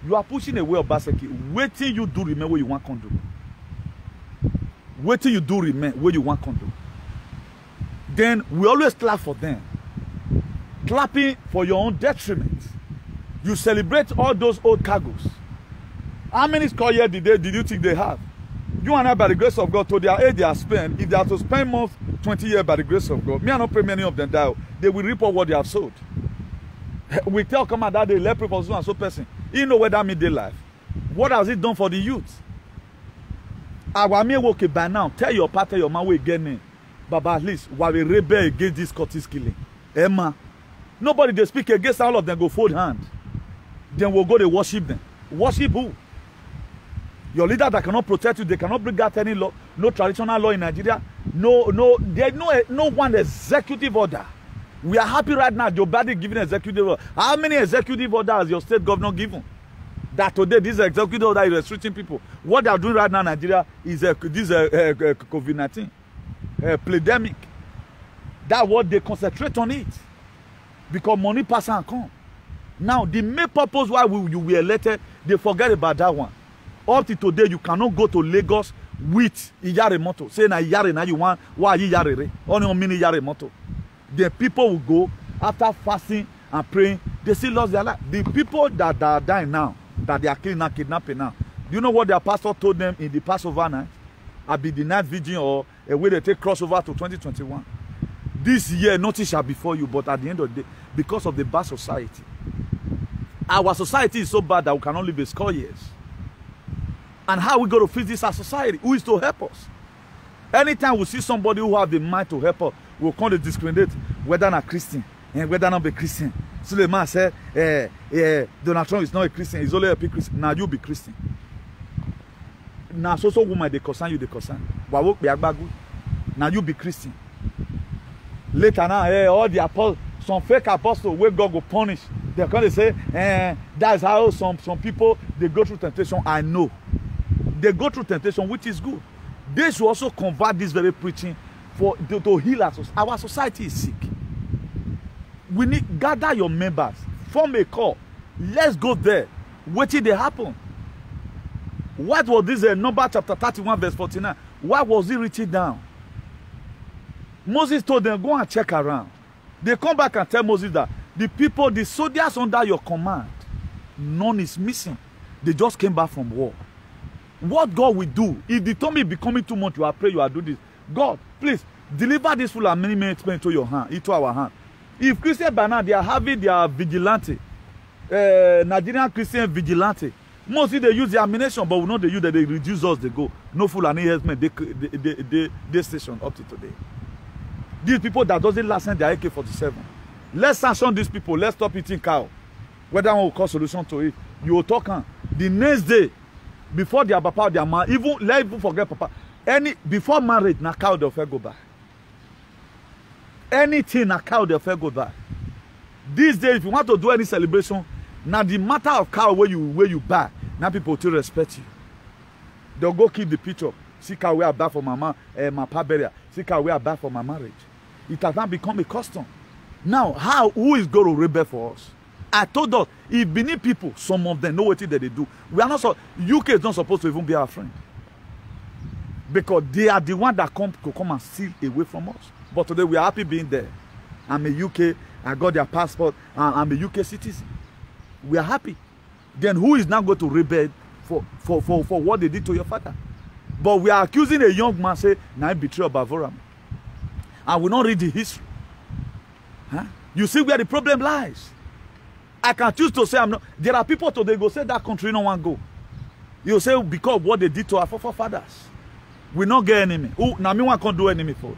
You are pushing away Obaseki. Wait till you do remain where you want to do. Wait till you do remain where you want to do. Then we always clap for them. Clapping for your own detriment. You celebrate all those old cargoes. How many score years did you think they have? You and I, by the grace of God, to their age they are spent. If they are to spend more 20 years by the grace of God, me I not pray many of them die. They will reap what they have sowed. We tell come out that they let people so and so person. You know where that midday life. What has it done for the youth? Our me work by now. Tell your partner, your man, we again. But at least while we rebel against this Scottish killing. Emma. Nobody they speak against, all of them go fold hand. Then we'll go to worship them. Worship who? Your leader that cannot protect you, they cannot bring out any law, no traditional law in Nigeria. There's no one executive order. We are happy right now, Joe Biden giving executive order. How many executive orders has your state governor given? That today this executive order is restricting people. What they are doing right now in Nigeria is COVID-19 pandemic. That's what they concentrate on it. Because money pass and come. Now, the main purpose why you were elected, they forget about that one. Up to today, you cannot go to Lagos with Iyare Moto. Say na Iyare na you want, why Iyare re? Only on mini Iyare Moto. The people will go after fasting and praying. They still lost their life. The people that are dying now, that they are killing now, kidnapping now. Do you know what their pastor told them in the Passover night? I'll be the night vigil or a way they take crossover to 2021. This year, nothing shall befall you, but at the end of the day, because of the bad society, our society is so bad that we cannot live a score years. And how we go to fix this as society? Who is to help us? Anytime we see somebody who have the mind to help us, we'll come to discriminate whether they're Christian, and whether not be Christian. Suleiman said, Donald Trump is not a Christian, he's only a Christian. Now you be Christian. Now so woman they concern you, they concern. Now you be Christian. Later now, all the apostles, some fake apostles where God will punish. They're going to say, that's how some people they go through temptation. I know. They go through temptation, which is good. They should also convert this very preaching to heal us. Our society is sick. We need gather your members, form a call. Let's go there. Wait till they happen. What was this number chapter 31 verse 49? Why was he written down? Moses told them, go and check around. They come back and tell Moses that the people, the soldiers under your command, none is missing. They just came back from war. What God will do, if the tummy be coming too much, you are praying, you are doing this. God, please, deliver this full and many minutes into your hand, into our hand. If Christian by now, they are having their vigilante, Nigerian Christian vigilante, mostly they use the ammunition, but we know they use that they reduce us, they go. No full and enhancement, they station up to today. These people that doesn't last in their AK-47. Let's sanction these people. Let's stop eating cow. Whether one will cause solution to it, you will talk on. The next day, before their papa, their man, even let people forget papa. Before marriage, na cow they'll go back. Anything na cow they'll go back. These days, if you want to do any celebration, now the matter of cow where you buy, now people will respect you. They'll go keep the picture. See cow where I buy for my papa burial. See cow where I buy for my marriage. It has now become a custom. Now, who is going to rebel for us? I told us, if Benin people, some of them know what they do. We are not so. UK is not supposed to even be our friend. Because they are the one that come and steal away from us. But today we are happy being there. I'm a UK, I got their passport, I'm a UK citizen. We are happy. Then who is now going to rebel for what they did to your father? But we are accusing a young man, say, now I betrayed Bavoram. And we don't read the history. Huh? You see where the problem lies. I can choose to say I'm not. There are people today go say that country no one go. You say because of what they did to our forefathers. We not get enemy. Who now me one can't do enemy for.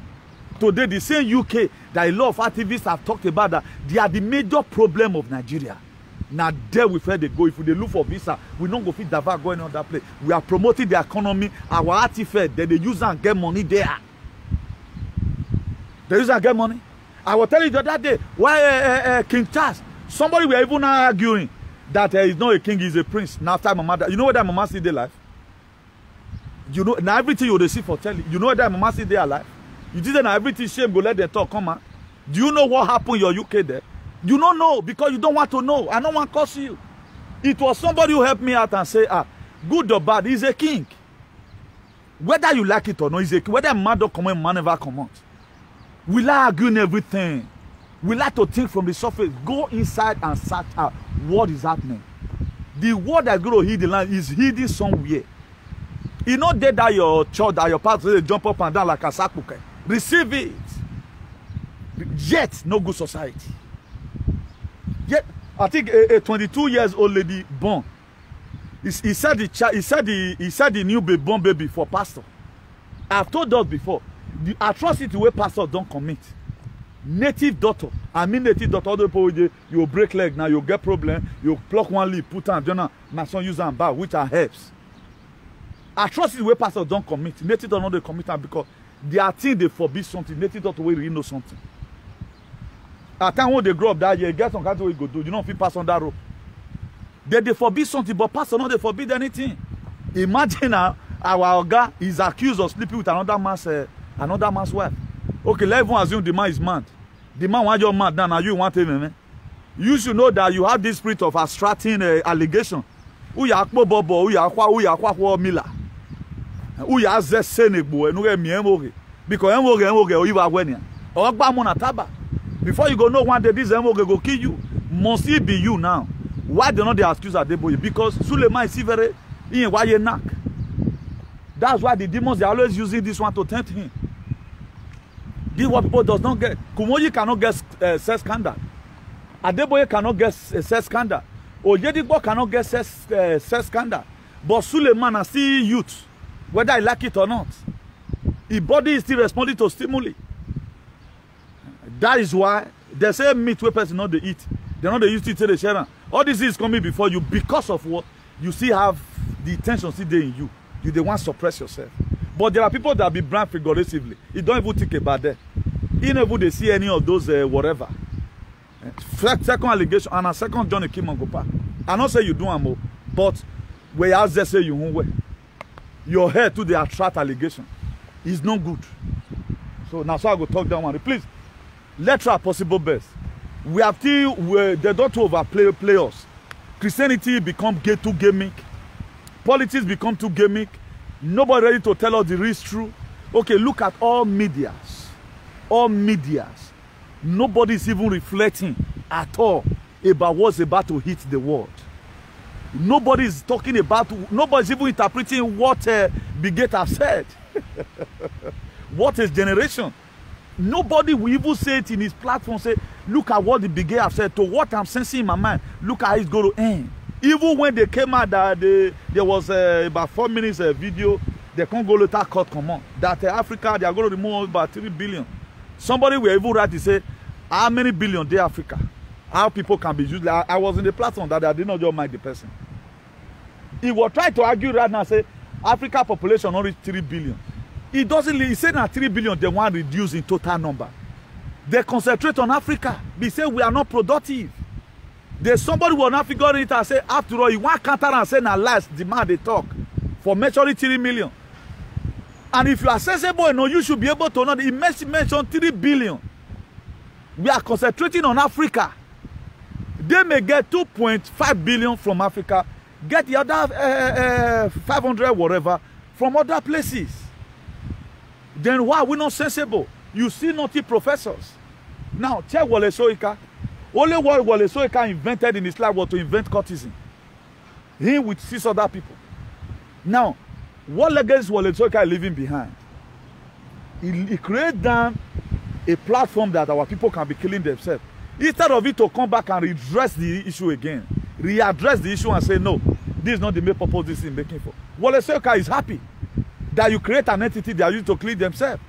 Today the same UK that a lot of activists have talked about that they are the major problem of Nigeria. Now there we where they go. If they look for visa, we don't go fit Dava going on that place. We are promoting the economy. Our artifact, then they use and get money there. They use and get money. I will tell you the other day why King Charles. Somebody were even arguing that he's not a king, he's a prince. Now after Mama died, you know where that Mama still there alive? You know now everything you see for telling. You know where that Mama still there alive? You didn't know everything shame go let them talk come out. Do you know what happened in your UK there? You don't know because you don't want to know. I don't want to curse you. It was somebody who helped me out and say, good or bad, he's a king. Whether you like it or not, he's a king. Whether man don't come in, man never come out. We like arguing everything. We like to think from the surface. Go inside and search out what is happening. The word that's going to heal the land is hidden somewhere. You know that your church, that your pastor, they jump up and down like a sakuke. Receive it. Yet, no good society. Yet, I think a 22 years old lady born. He said the new baby born baby for pastor. I've told us before. The atrocity where pastors don't commit. Native daughter, native daughter, all the people you break leg now, you get problem, you pluck one leaf, put on, Jonah, my son use and back, which are herbs. Atrocity where pastors don't commit. Native daughter don't commit because they are think they forbid something. Native daughter will really know something. At time when they grow up that year, get some kind of way go do. You know if you pass on that rope. They forbid something, but pastor not they forbid anything. Imagine now our guy is accused of sleeping with another man's wife. Okay, let's even assume the man is mad. The man wants your mad now, you want him, man. You should know that you have this spirit of abstracting allegation. Who ya akpo bobo, who ya kwa mila. Who ya ze senegbo, enuge mi emoge. Because emoge oyiwa gwenya. Ogba mo na taba. Before you go know one day this emoge go kill you. Must it be you now? Why do not they accuse Adeboye? Because Suleiman is very in why you knock. That's why the demons are always using this one to tempt him. This is what people does not get. Kumoyi cannot get sex scandal. Adeboye cannot get sex scandal. Oyedigbo cannot get sex scandal. But Suleiman is still youth, whether I like it or not. His body is still responding to stimuli. That is why They say meat where person not they eat. They not they used to eat the share. All this is coming before you because of what you still have the intention still there in you. You they want to suppress yourself. But there are people that be brand figuratively. You don't even think about that. You never they see any of those whatever. Second allegation and a second Johnny Kim Gopa. I not say you do more, but where else they say you won't wear. Your hair to the attract allegation is not good. So now so I go talk down one. Please, let's try possible best. We have till they don't overplay us. Christianity become too gimmick. Politics become too gimmick. Nobody ready to tell us the real truth. Okay, look at all medias. All medias. Nobody is even reflecting at all about what's about to hit the world. Nobody is talking about, nobody's even interpreting what Bill Gates have said. What is generation? Nobody will even say it in his platform, say, look at what the Bill Gates have said, to what I'm sensing in my mind. Look how it's going to end. Even when they came out, that there was about 4 minutes video, they can't go later cut command. That Africa, they are going to remove about 3 billion. Somebody will even write to say, how many billion they Africa? How people can be used. I was in the platform that I did not just mind the person. He was trying to argue right now, say, Africa population not reach 3 billion. He doesn't, he said that 3 billion, they want to reduce in total number. They concentrate on Africa. They say we are not productive. There's somebody who will not figure it and say, after all, you want counter and say, now last demand they talk for measuring 3 million. And if you are sensible, no, you should be able to know, he mentioned 3 billion. We are concentrating on Africa. They may get 2.5 billion from Africa, get the other 500 whatever from other places. Then why are we not sensible? You see naughty professors. Now, check Wole Soyinka. Only what Wole Soyinka invented in his life was to invent courtesan. Him with 6 other people. Now, what legacy Wole Soyinka is leaving behind? He created down a platform that our people can be killing themselves. Instead of it to come back and redress the issue again, readdress the issue and say, no, this is not the main purpose this is making for. Wole Soyinka is happy that you create an entity they are used to clean themselves.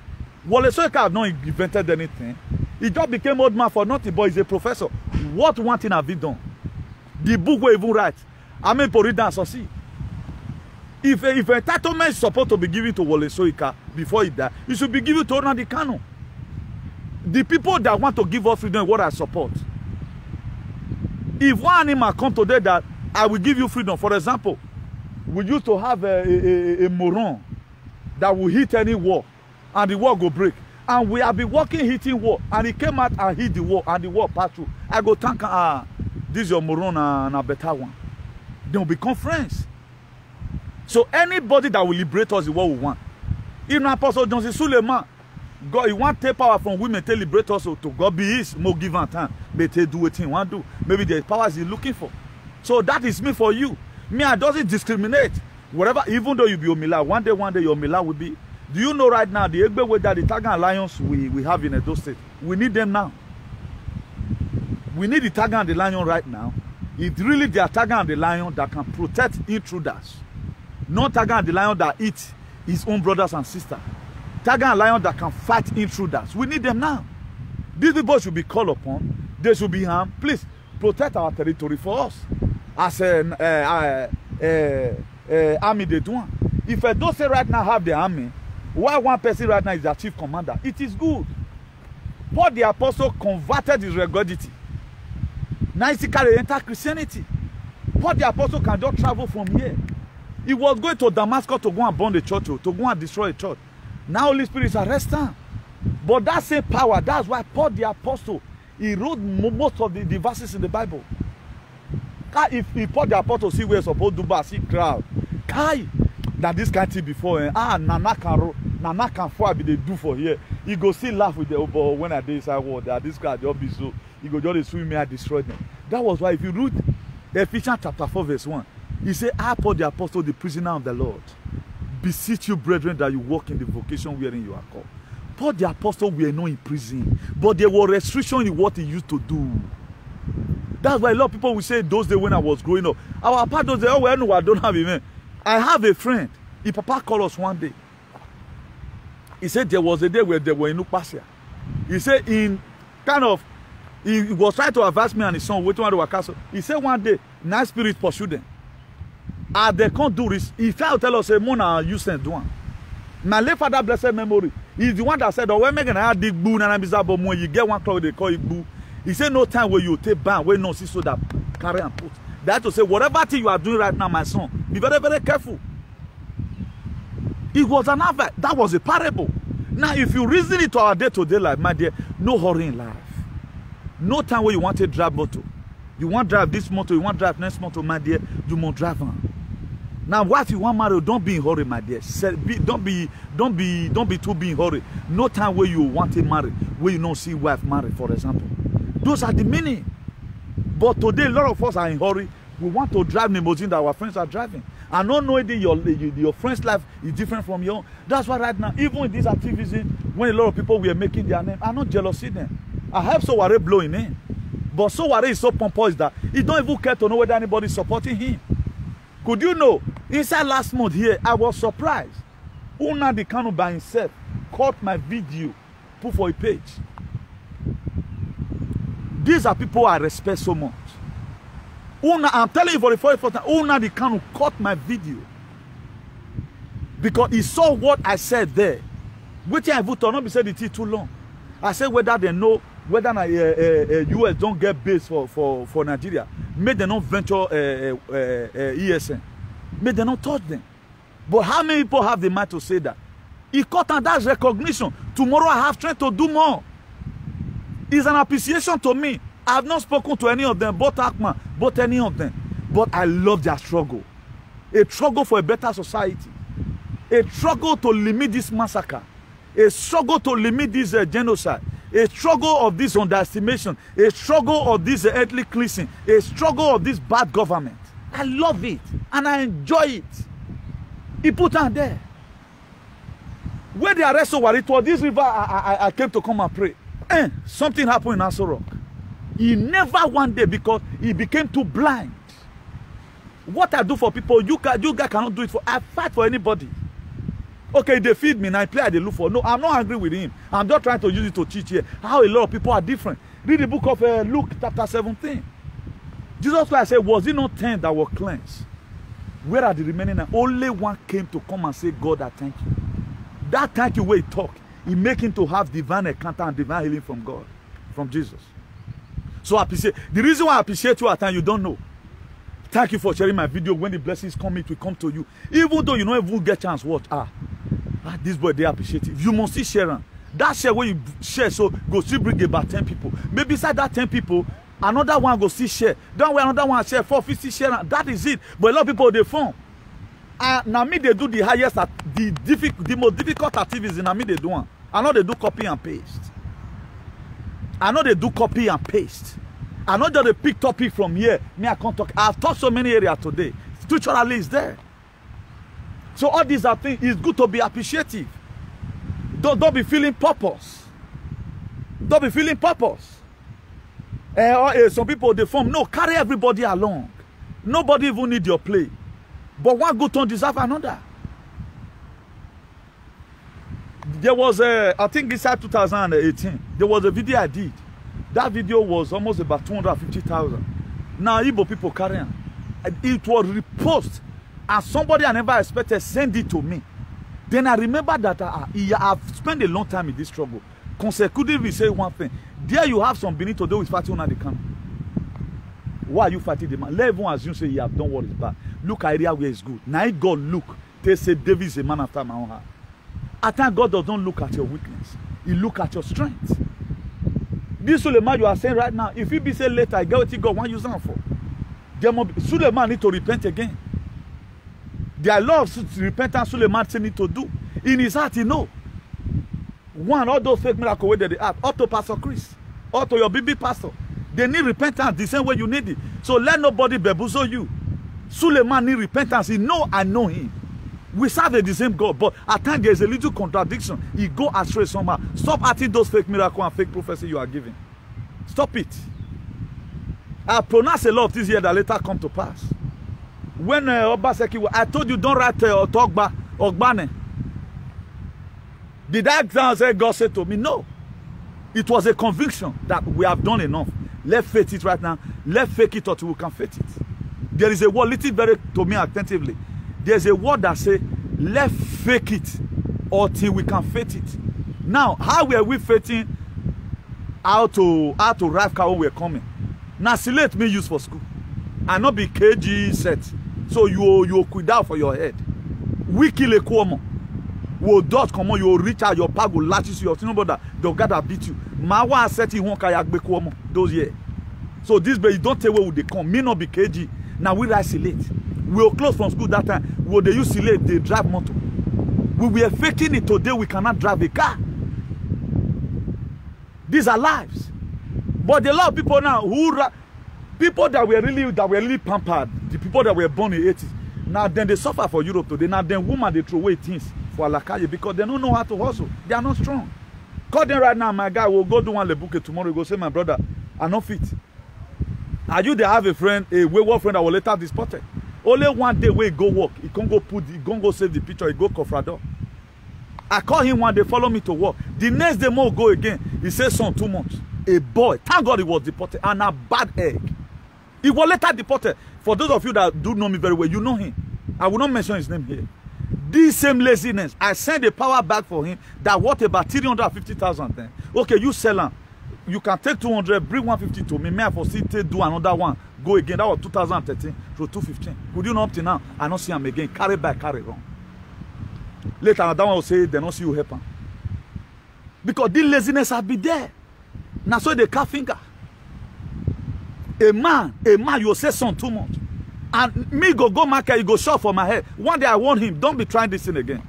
Wole Soyinka has not invented anything. He just became old man for nothing, but he's a professor. What one thing have he done? The book will even write. I mean, for read and succeed. If entitlement is supposed to be given to Wole Soyinka before he died, it should be given to Nnamdi Kanu. The people that want to give us freedom is what I support. If one animal come today that I will give you freedom, for example, we used to have a moron that will hit any wall and the wall go break. And we have been working hitting wall and he came out and hit the wall and the wall passed through. I go thank this is your moron and a better one. They will become friends. So anybody that will liberate us is what we want. Even Apostle Johnson Suleiman, God, he want to take power from women to liberate us to God be his more given time. But they do what he want to do. Maybe the powers he's looking for. So that is me for you. Me, I doesn't discriminate. Whatever, even though you be Omila, one day your Omila will be. Do you know right now the Egbe way that the Tagan Alliance we have in Edo State? We need them now. We need the Tagan and the Lion right now. It's really the Tagan and the Lion that can protect intruders. Not Tagan and the Lion that eats his own brothers and sisters. Tagan and Lion that can fight intruders. We need them now. These people should be called upon. They should be harmed. Please protect our territory for us. As an army they do. If I don't say right now have the army, why one person right now is the chief commander? It is good. Paul the apostle converted his religiosity. Now he can enter Christianity. Paul the apostle can just travel from here. He was going to Damascus to go and burn the church, to go and destroy the church. Now Holy Spirit is arresting. But that same power, that's why Paul the apostle, he wrote most of the verses in the Bible. If Paul the apostle see where supposed to do, see crowd. That this kind of thing before, Nana can for be they do for here. He go still laugh with the but when I did inside war that this guy just be so he go just swim me and destroy them. That was why if you read Ephesians chapter 4 verse 1, he said, I Paul the apostle, the prisoner of the Lord, beseech you, brethren, that you walk in the vocation wherein you are called. Paul the apostle were not in prison, but there were restrictions in what he used to do. That's why a lot of people will say those days when I was growing up, our papa those days, oh well, no, I don't have him. I have a friend. His papa called us one day. He said there was a day where they were in Upasia. He said he He was trying to advise me and his son waiting on the castle. He said one day, nice spirit pursued them. And they can't do this. He tried to tell us, say, Mona, you send one. My late father, blessed memory, he's the one that said, oh, when making a dig boo, and when you get one cloud, they call it boo. He said, no time where you take ban, where no see so that carry and put. That to say, whatever thing you are doing right now, my son, be very, very careful. It was an advert. That was a parable. Now, if you reason it to our day-to-day life, my dear, no hurry in life. No time where you want to drive motor. You want to drive this motor, you want to drive next motor, my dear, you must drive on. Now, what you want marry, don't be in hurry, my dear. Don't be too be in hurry. No time where you want to marry, where you don't see wife marry, for example. Those are the meaning. But today, a lot of us are in hurry. We want to drive limousine that our friends are driving. And not knowing that your friend's life is different from your own. That's why right now, even in this activism, when a lot of people were making their name, I'm not jealous of them. I have Sowore blowing in. But Sowore is so pompous that he don't even care to know whether anybody is supporting him. Could you know, inside last month here, I was surprised. Nnamdi Kanu by himself caught my video, put for a page. These are people I respect so much. I'm telling you for the first time, Nnamdi Kanu caught my video. Because he saw what I said there. Which I would not be said it too long. I said whether they know whether US don't get base for Nigeria, may they not venture ESN, may they not touch them. But how many people have the mind to say that? He caught, and that's recognition. Tomorrow I have strength to do more. It's an appreciation to me. I have not spoken to any of them, both Akman, both any of them. But I love their struggle. A struggle for a better society. A struggle to limit this massacre. A struggle to limit this genocide. A struggle of this underestimation. A struggle of this ethnic cleansing. A struggle of this bad government. I love it. And I enjoy it. He put on there. When they arrest Sowore, it was this river I came to come and pray. Something happened in Aso Rock. He never one day, because he became too blind. What I do for people, you guys cannot do it for. I fight for anybody. Okay, they feed me and I play at the look for. No, I'm not angry with him. I'm just trying to use it to teach here how a lot of people are different. Read the book of Luke chapter 17. Jesus Christ said, was it not 10 that were cleansed? Where are the remaining 9? Only one came to come and say, God, I thank you. That thank you where he talk, he make him to have divine encounter and divine healing from God, from Jesus. So I appreciate. The reason why I appreciate you at times, you don't know. Thank you for sharing my video. When the blessings come, it will come to you. Even though you don't even get chance, watch. This boy, they appreciate it. You must see share. That share where you share, so go still bring about 10 people. Maybe beside that 10 people, another one go see share. Then when another one share, 450 share. That is it. But a lot of people, they form. Now me, they do the highest, the most difficult activities. Now me, they do one. I know they do copy and paste. I know they do copy and paste. I know that they pick topic from here. Me, I can't talk. I've taught so many areas today. Spiritually is there. So all these are things. It's good to be appreciative. Don't be feeling purpose. Don't be feeling purpose. Some people, they form. No, carry everybody along. Nobody even need your play. But one good turn deserves another. There was I think inside 2018, there was a video I did. That video was almost about 250,000. Now Igbo people carry on. It was reposted, and somebody I never expected sent it to me. Then I remember that I've spent a long time in this struggle. Consecutively say one thing. There you have some beginning to do with fighting Nnamdi Kanu. Why are you fighting the man? Let everyone assume say you have done what is bad. Look at area where it's good. Now God look. They say David is a man after my own heart. I think God does not look at your weakness. He look at your strength. This Suleiman you are saying right now, if you be say later, I get what God want you for. Suleiman need to repent again. There are lots of repentance Suleiman need to do. In his heart, he know. One, all those fake miracles where they have, up to Pastor Chris, up to your BB pastor. They need repentance the same way you need it. So let nobody bamboozle you. Suleiman need repentance. He know I know him. We serve the same God, but at times there is a little contradiction. He go astray somehow. Stop acting those fake miracles and fake prophecy you are giving. Stop it. I pronounce a lot of things here that later come to pass. When Obaseki, I told you don't write Otogba Ogbane. Did I say God said to me? No. It was a conviction that we have done enough. Let's face it right now. Let's fake it until we can fake it. There is a word, listen very to me attentively. There's a word that says, let's fake it until we can fake it. Now, how were we faking how to drive car when we're coming? Now, select me use for school. And not be KG set. So you quit out for your head. We kill a Cuomo. Will dot come on, you reach out your pag will latches you. You know that they'll gather beat you. Mawa set you won't kayak be Cuomo. Those years. So this baby don't tell where would they come. Me not be KG. Now we write select. We were close from school that time. Will they use select? They drive motor. We were faking it today. We cannot drive a car. These are lives. But there are a lot of people now who people that were really pampered. The people that were born in the 80s. Now then they suffer for Europe today. Now then women they throw away things for Alakaye because they don't know how to hustle. They are not strong. Call them right now, my guy will go do one lebuke tomorrow. Go say, my brother, I'm not fit. Are you there have a friend, a wayward friend that will later deported? Only one day where he go work, he can't go save the picture, he go Cofrado. I call him one day, follow me to work. The next day more go again. He says son 2 months. A boy, thank God he was deported, and a bad egg. He was later deported. For those of you that do know me very well, you know him. I will not mention his name here. This same laziness, I sent a power bag for him that worth about 350,000 then. Okay, you sell him. You can take 200, bring 150 to me. May I foresee do another one. Go again. That was 2013 to 2015. Could you not up to now? I don't see him again. Carry back, carry wrong. Later, another one will say they don't see you happen. Because this laziness has been there. Now so they cut finger. A man, you will say son 2 months. And me go market, you go shop for my head. One day I warn him, don't be trying this thing again.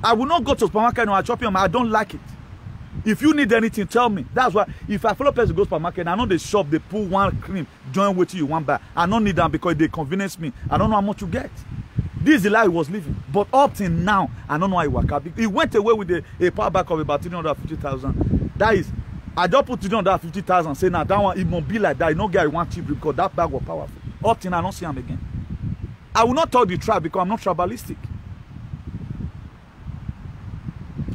I will not go to supermarket and I chop him. I don't like it. If you need anything, tell me. That's why if I follow person go to supermarket, I know they shop, they put one cream, join with you want buy. I don't need them because they convenience me. I don't know how much you get. This is the life he was living. But up till now, I don't know how he work out. He went away with a power back of about 350,000. That is, I just put 350,000. Say now that one it won't be like that. You know, guy want cheap because that bag was powerful. Up till now, I don't see him again. I will not talk the tribe because I'm not tribalistic.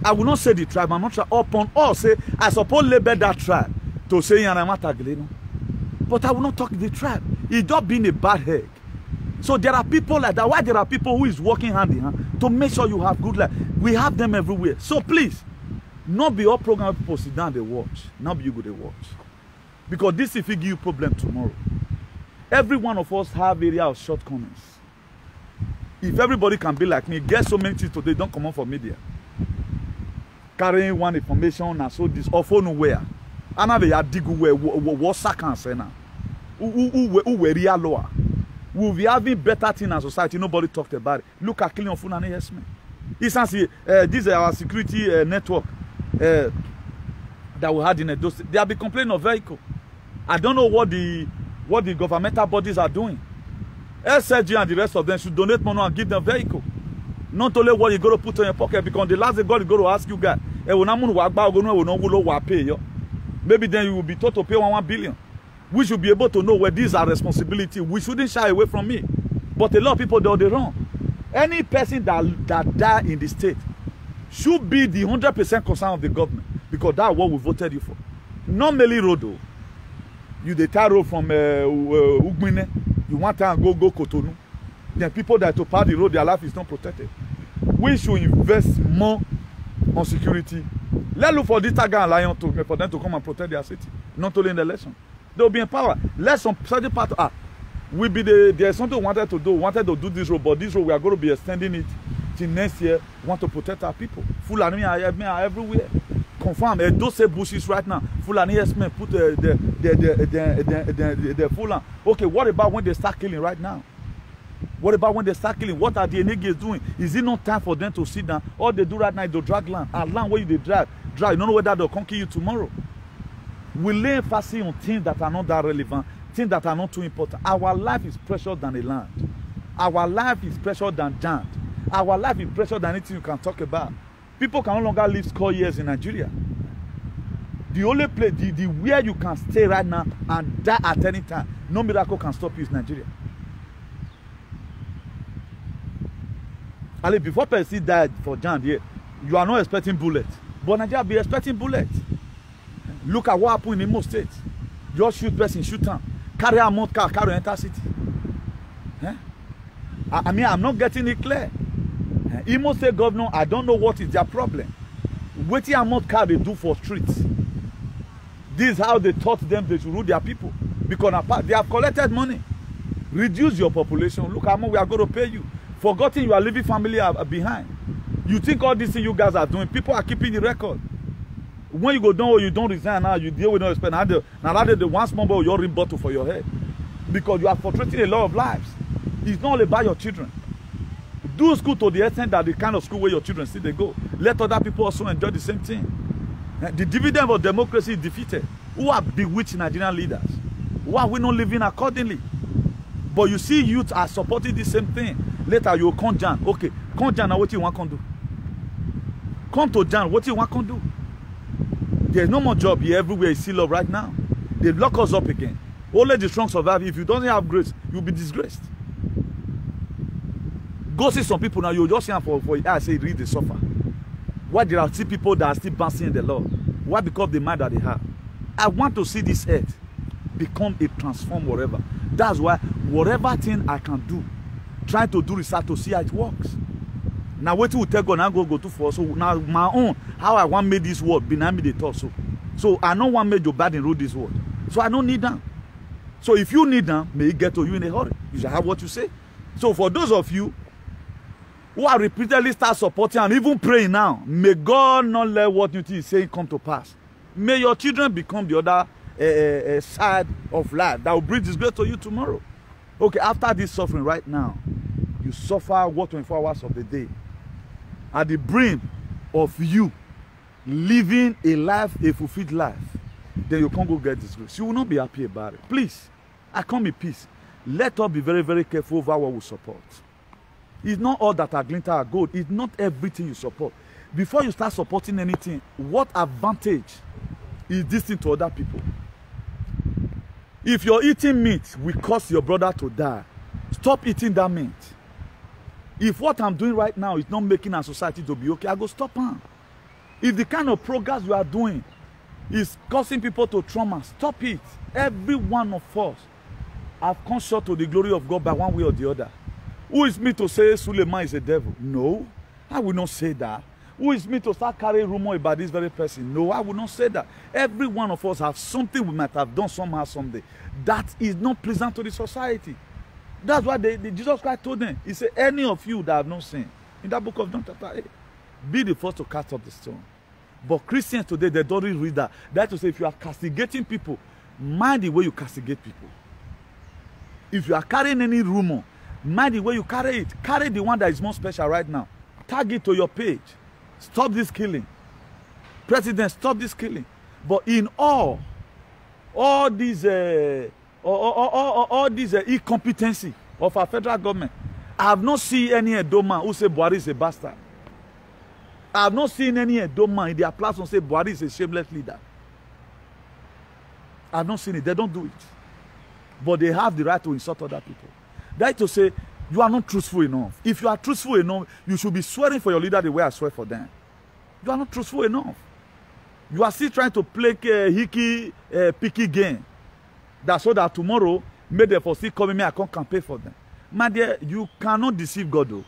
I will not say the tribe. I'm not upon all say I suppose label that tribe to say Yanamata Gleno. But I will not talk the tribe. It's just being a bad egg. So there are people like that. Why there are people who is working hand in hand to make sure you have good life? We have them everywhere. So please, not be all program people sit down they watch. Not be you go they watch. Because this if it give you problem tomorrow. Every one of us have area of shortcomings. If everybody can be like me, get so many things today, don't come on for media. Carrying one information and so this or phone nowhere. And have a dig where what can say now. Who were real lower. We'll be having better things in society. Nobody talked about it. Look at killing Fulani Yes-men. This is our security network that we had in a dose. They have been complaining of vehicle. I don't know what the governmental bodies are doing. SSG and the rest of them should donate money and give them vehicle. Not only what you got to put in your pocket, because the last thing God is going to ask you guys, maybe then you will be taught to pay 1 billion. We should be able to know where these are responsibility. We shouldn't shy away from it. But a lot of people do the wrong. Any person that die in the state should be the 100% concern of the government, because that's what we voted you for. Not merely road. You the tar road from Ugmine, you want to go Cotonou. Then people that to pass the road, their life is not protected. We should invest more on security. Let's look for this Tiger and Lion for them to come and protect their city. Not only in the election. They will be empowered. Let some certain part will be there's something we wanted to do this road, but this road we are going to be extending it till next year. We want to protect our people. Fulani are everywhere. Confirm. Those say bushes right now. Fulani yes-men put the Fulani. Okay, what about when they start killing right now? What about when they start killing? What are the niggas doing? Is it not time for them to sit down? All they do right now is they drag land. And land where you drive. You don't know whether they'll conquer you tomorrow. We lay emphasis on things that are not that relevant, things that are not too important. Our life is precious than a land. Our life is precious than giant. Our life is precious than anything you can talk about. People can no longer live score years in Nigeria. The only place, the where you can stay right now and die at any time, no miracle can stop you is Nigeria. Ali, before Percy died for Jan here, you are not expecting bullets. But Nigeria be expecting bullets. Look at what happened in Imo State. Just shoot person, shoot am. Carry a mount car, carry enter city. Eh? I mean, I'm not getting it clear. Imo State governor, I don't know what is their problem. Wetin amount car they do for streets. This is how they taught them they should rule their people. Because they have collected money. Reduce your population. Look how much we are going to pay you. Forgetting you are leaving family behind. You think all this thing you guys are doing, people are keeping the record. When you go down or you don't resign now, you deal with no expense. Now that the one small boy, you're ring bottle for your head. Because you are frustrating a lot of lives. It's not all about your children. Do school to the extent that the kind of school where your children still they go. Let other people also enjoy the same thing. The dividend of democracy is defeated. Who are bewitched Nigerian leaders? Why are we not living accordingly? But you see youth are supporting the same thing. Later you come Jan. Okay, come Jan, now what you want to do? Come to Jan, what you want to do? There's no more job here everywhere. It's still up right now. They lock us up again. Only the strong survive. If you don't have grace, you'll be disgraced. Go see some people now. You just see them for I say read the suffer. Why there are still people that are still bouncing in the Lord? Why? Because the mind that they have. I want to see this earth become a transform whatever. That's why whatever thing I can do, try to do research to see how it works. Now what will take on I go to for so now my own how I want make this world behind me the talk so I don't want make Joe Biden rule this world. So I don't need them. So if you need them, may it get to you in a hurry. You should have what you say. So for those of you who are repeatedly start supporting and even praying now, may God not let what you is saying come to pass. May your children become the other side of life that will bring disgrace to you tomorrow. Okay, after this suffering right now, you suffer what 24 hours of the day. At the brim of you living a life, a fulfilled life, then you can't go get disgrace. You will not be happy about it. Please, I come in peace. Let us be very, very careful over what we support. It's not all that are glinter are gold. It's not everything you support. Before you start supporting anything, what advantage is this thing to other people? If you're eating meat will cause your brother to die, stop eating that meat. If what I'm doing right now is not making our society to be okay, I go stop on. If the kind of progress you are doing is causing people to trauma, stop it. Every one of us have come short to the glory of God by one way or the other. Who is me to say Suleiman is a devil? No, I will not say that. Who is me to start carrying rumor about this very person? No, I will not say that. Every one of us have something we might have done somehow someday that is not pleasant to the society. That's why Jesus Christ told them. He said, any of you that have not sinned, in that book of John chapter 8, be the first to cast up the stone. But Christians today, they don't really read that. That is to say, if you are castigating people, mind the way you castigate people. If you are carrying any rumor, mind the way you carry it. Carry the one that is more special right now. Tag it to your page. Stop this killing. President, stop this killing. But in all these incompetency of our federal government, I have not seen any Edo man who say Buhari is a bastard. I have not seen any Edo man in their platform say Buhari is a shameless leader. I have not seen it. They don't do it. But they have the right to insult other people. That is to say, you are not truthful enough. If you are truthful enough, you should be swearing for your leader the way I swear for them. You are not truthful enough. You are still trying to play a picky game. That's so that tomorrow, may they for still coming me, I can't campaign for them. My dear, you cannot deceive God though.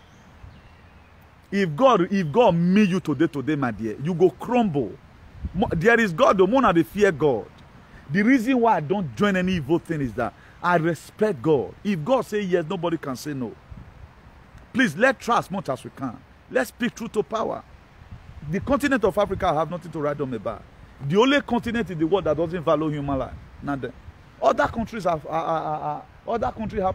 If God made you today, my dear, you go crumble. There is God, the more than they fear God. The reason why I don't join any evil thing is that I respect God. If God says yes, nobody can say no. Please, let's try as much as we can. Let's speak truth to power. The continent of Africa have nothing to write home about. The only continent in the world that doesn't value human life. Nothing. Other countries have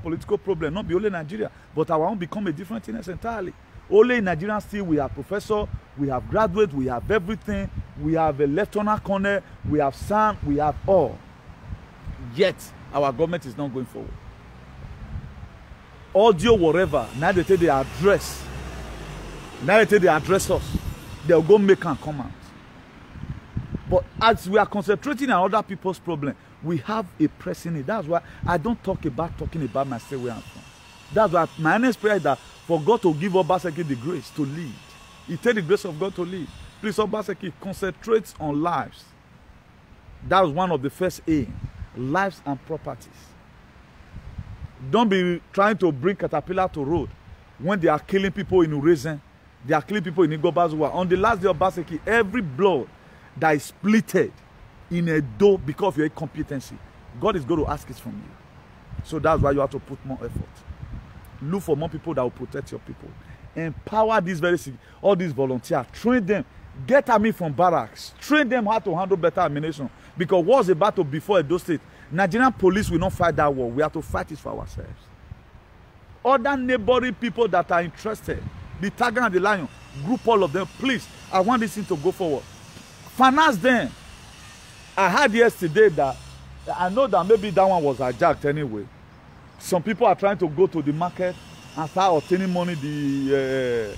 political problems, not be only Nigeria, but our own become a different thing entirely. Only in Nigeria still we have professor, we have graduate, we have everything, we have a lieutenant colonel, we have son, we have all. Yet our government is not going forward. Audio whatever, now they take the address. Now they take the address us. They'll go make and come out. But as we are concentrating on other people's problem, we have a pressing need. That's why I don't talking about myself where I'm from. That's why my next prayer is that for God to give Obaseki the grace to lead. He takes the grace of God to lead. Please, Obaseki, concentrate on lives. That was one of the first aim. Lives and properties. Don't be trying to bring Caterpillar to road when they are killing people in Urazen. They are killing people in Igbobazuwa. On the last day of Obaseki, every blood that is splitted in a door because of your incompetency, God is going to ask it from you. So that's why you have to put more effort. Look for more people that will protect your people. Empower these all these volunteers. Train them. Get army from barracks. Train them how to handle better ammunition. Because what's about to before Edo State, Nigerian police will not fight that war. We have to fight it for ourselves. Other neighboring people that are interested, the Tiger and the Lion, group all of them. Please, I want this thing to go forward. Finance them. I heard yesterday that, I know that maybe that one was hijacked anyway. Some people are trying to go to the market and start obtaining money, the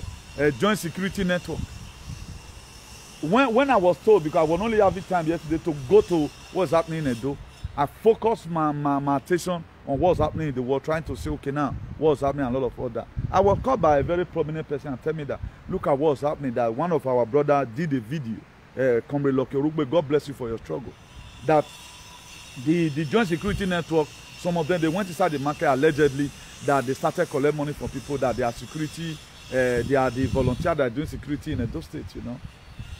joint security network. When I was told, because I was only having time yesterday to go to what's happening in Edo, I focused my attention on what's happening in the world, trying to say, okay, now, what's happening, and a lot of other. I was called by a very prominent person and tell me that, look at what's happening, that one of our brothers did a video, Comrade Loke Rugbe, God bless you for your struggle, that the joint security network, some of them, they went inside the market allegedly, that they started collect money from people, that they are security, they are the volunteers that are doing security in Edo State, you know.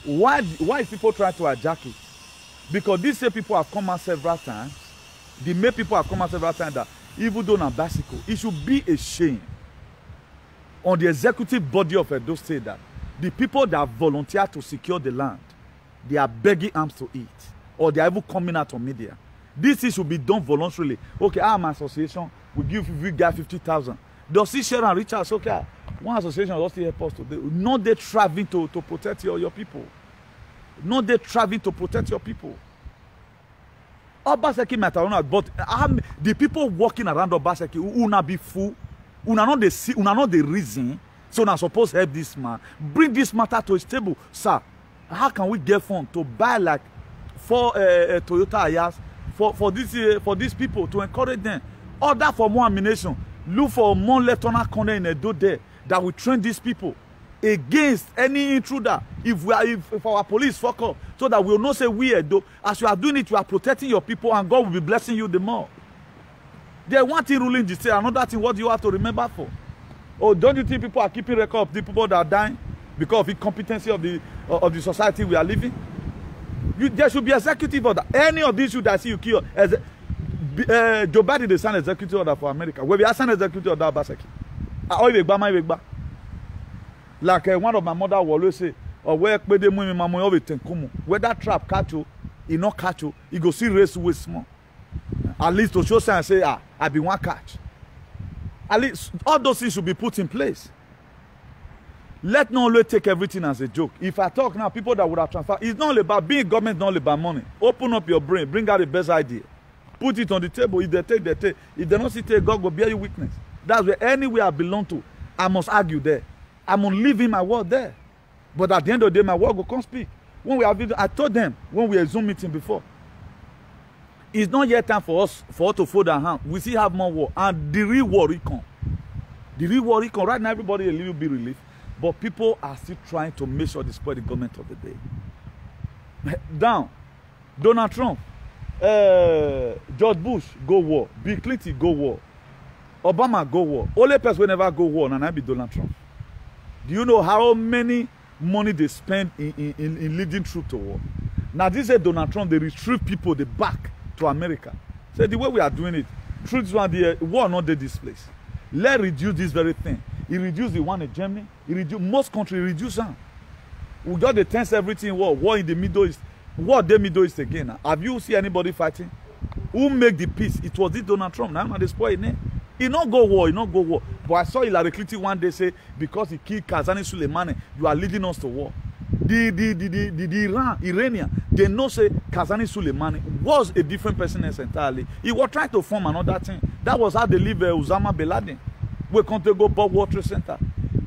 Why is people trying to hijack it? Because these same people have come out several times. The main people have come out several times that even though on bicycle, it should be a shame on the executive body of Edo State that the people that volunteer to secure the land, they are begging arms to eat, or they are even coming out on media. This should be done voluntarily. Okay, I'm an association, we give you guys 50,000. Does he share and reach out? Okay, one association does still help us today. Not they traveling to protect your people. Not they traveling to protect your people. Obaseki matter, but the people walking around Obaseki who not be fool, who not the reason. So now suppose help this man. Bring this matter to his table, sir. How can we get funds to buy like 4 Toyota Ayas for these people to encourage them? Order for more ammunition. Look for more lieutenant colonel in Edo there that will train these people against any intruder. If our police fuck up, so that we will not say we Edo. As you are doing it, you are protecting your people, and God will be blessing you the more. There's one thing ruling the state, another thing. What do you have to remember for? Oh, don't you think people are keeping record of the people that are dying because of the incompetency of the society we are living? There should be executive order. Any of these issues that see you kill. Joe Biden they sign executive order for America. Where we are signing executive order Obaseki. Like one of my mother will always say, or where that trap catch you, he not catch you, he go see race with small. At least to show sign and say, I be one catch. At least all those things should be put in place. Let not only take everything as a joke. If I talk now, people that would have transferred, it's not only about being government, not only about money. Open up your brain, bring out the best idea. Put it on the table. If they take, they take. If they don't see take, God will bear you witness. That's where anywhere I belong to, I must argue there. I must live in my word there. But at the end of the day, my word will come speak. When we have, I told them when we had Zoom meeting before, it's not yet time for us to fold our hand. We still have more war, and the real war will come. The real war will come. Right now, everybody a little bit relief, but people are still trying to make sure they spoil the government of the day. Down, Donald Trump. George Bush go war, Bill Clinton go war, Obama go war. Only person will never go war, and I be Donald Trump. Do you know how many money they spend in leading troops to war? Now this is Donald Trump. They retrieve people, they back to America. So the way we are doing it, troops want the war not this place. Let's reduce this very thing. He reduced the one in Germany. He reduced most countries reduce them. We got the tense everything war in the Middle East. What the Middle East again? Have you seen anybody fighting? Who make the peace? It was this Donald Trump. Now they spoil it. He not go war. He not go war. But I saw Hillary Clinton one day say, because he killed Kazani Soleimani, you are leading us to war. The Iranian, they know say Kazani Soleimani was a different person entirely. He was trying to form another thing. That was how they leave Osama bin Laden. We can't go Bob Water Center.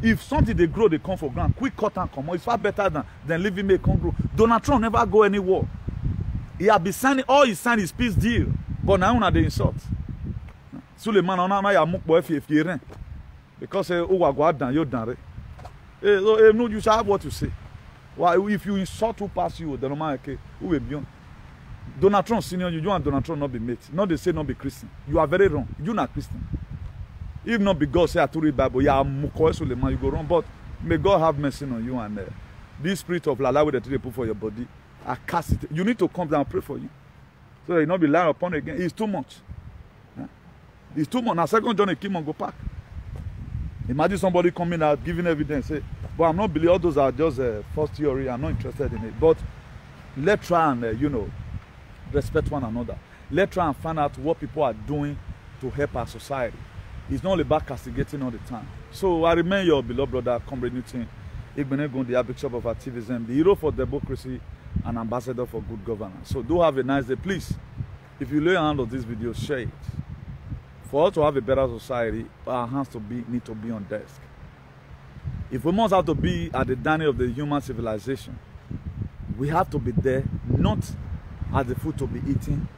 If something they grow, they come for ground. Quick cut and come on. It's far better than leaving me come grow. Donald Trump never go anywhere. He have been signing all he signed his peace deal. But now they insult. Suleiman now ya mukbo if you because you done. You shall have what to say. Why if you insult who pass you, the normal who will be on. Donald Trump senior you and Donald Trump not be mates. Not they say not be Christian. You are very wrong. You not Christian. If not be God say I to read Bible, yeah, you go wrong. But may God have mercy on you and this spirit of lala that they put for your body, I cast it. You need to come down and pray for you. So you not be lying upon again. It's too much. It's too much. Now, 2 John came on go back. Imagine somebody coming out giving evidence, say, but I'm not believing all those are just false theory. I'm not interested in it. But let's try and, you know, respect one another. Let's try and find out what people are doing to help our society. It's not only about castigating all the time. So I remain your beloved brother, Comrade Newton, Igbenegund, the Archbishop of Activism, the hero for democracy and ambassador for good governance. So do have a nice day. Please, if you lay your hand on this video, share it. For us to have a better society, our hands need to be on desk. If we must have to be at the dining of the human civilization, we have to be there, not as the food to be eaten,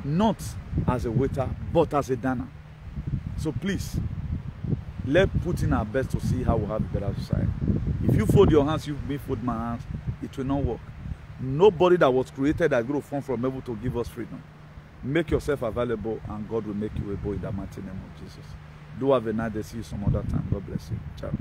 not as a waiter, but as a diner. So please, let's put in our best to see how we have a better society. If you fold your hands, you may fold my hands, it will not work. Nobody that was created that grew from heaven to give us freedom. Make yourself available and God will make you able in the mighty name of Jesus. Do have a nice day. See you some other time. God bless you. Ciao.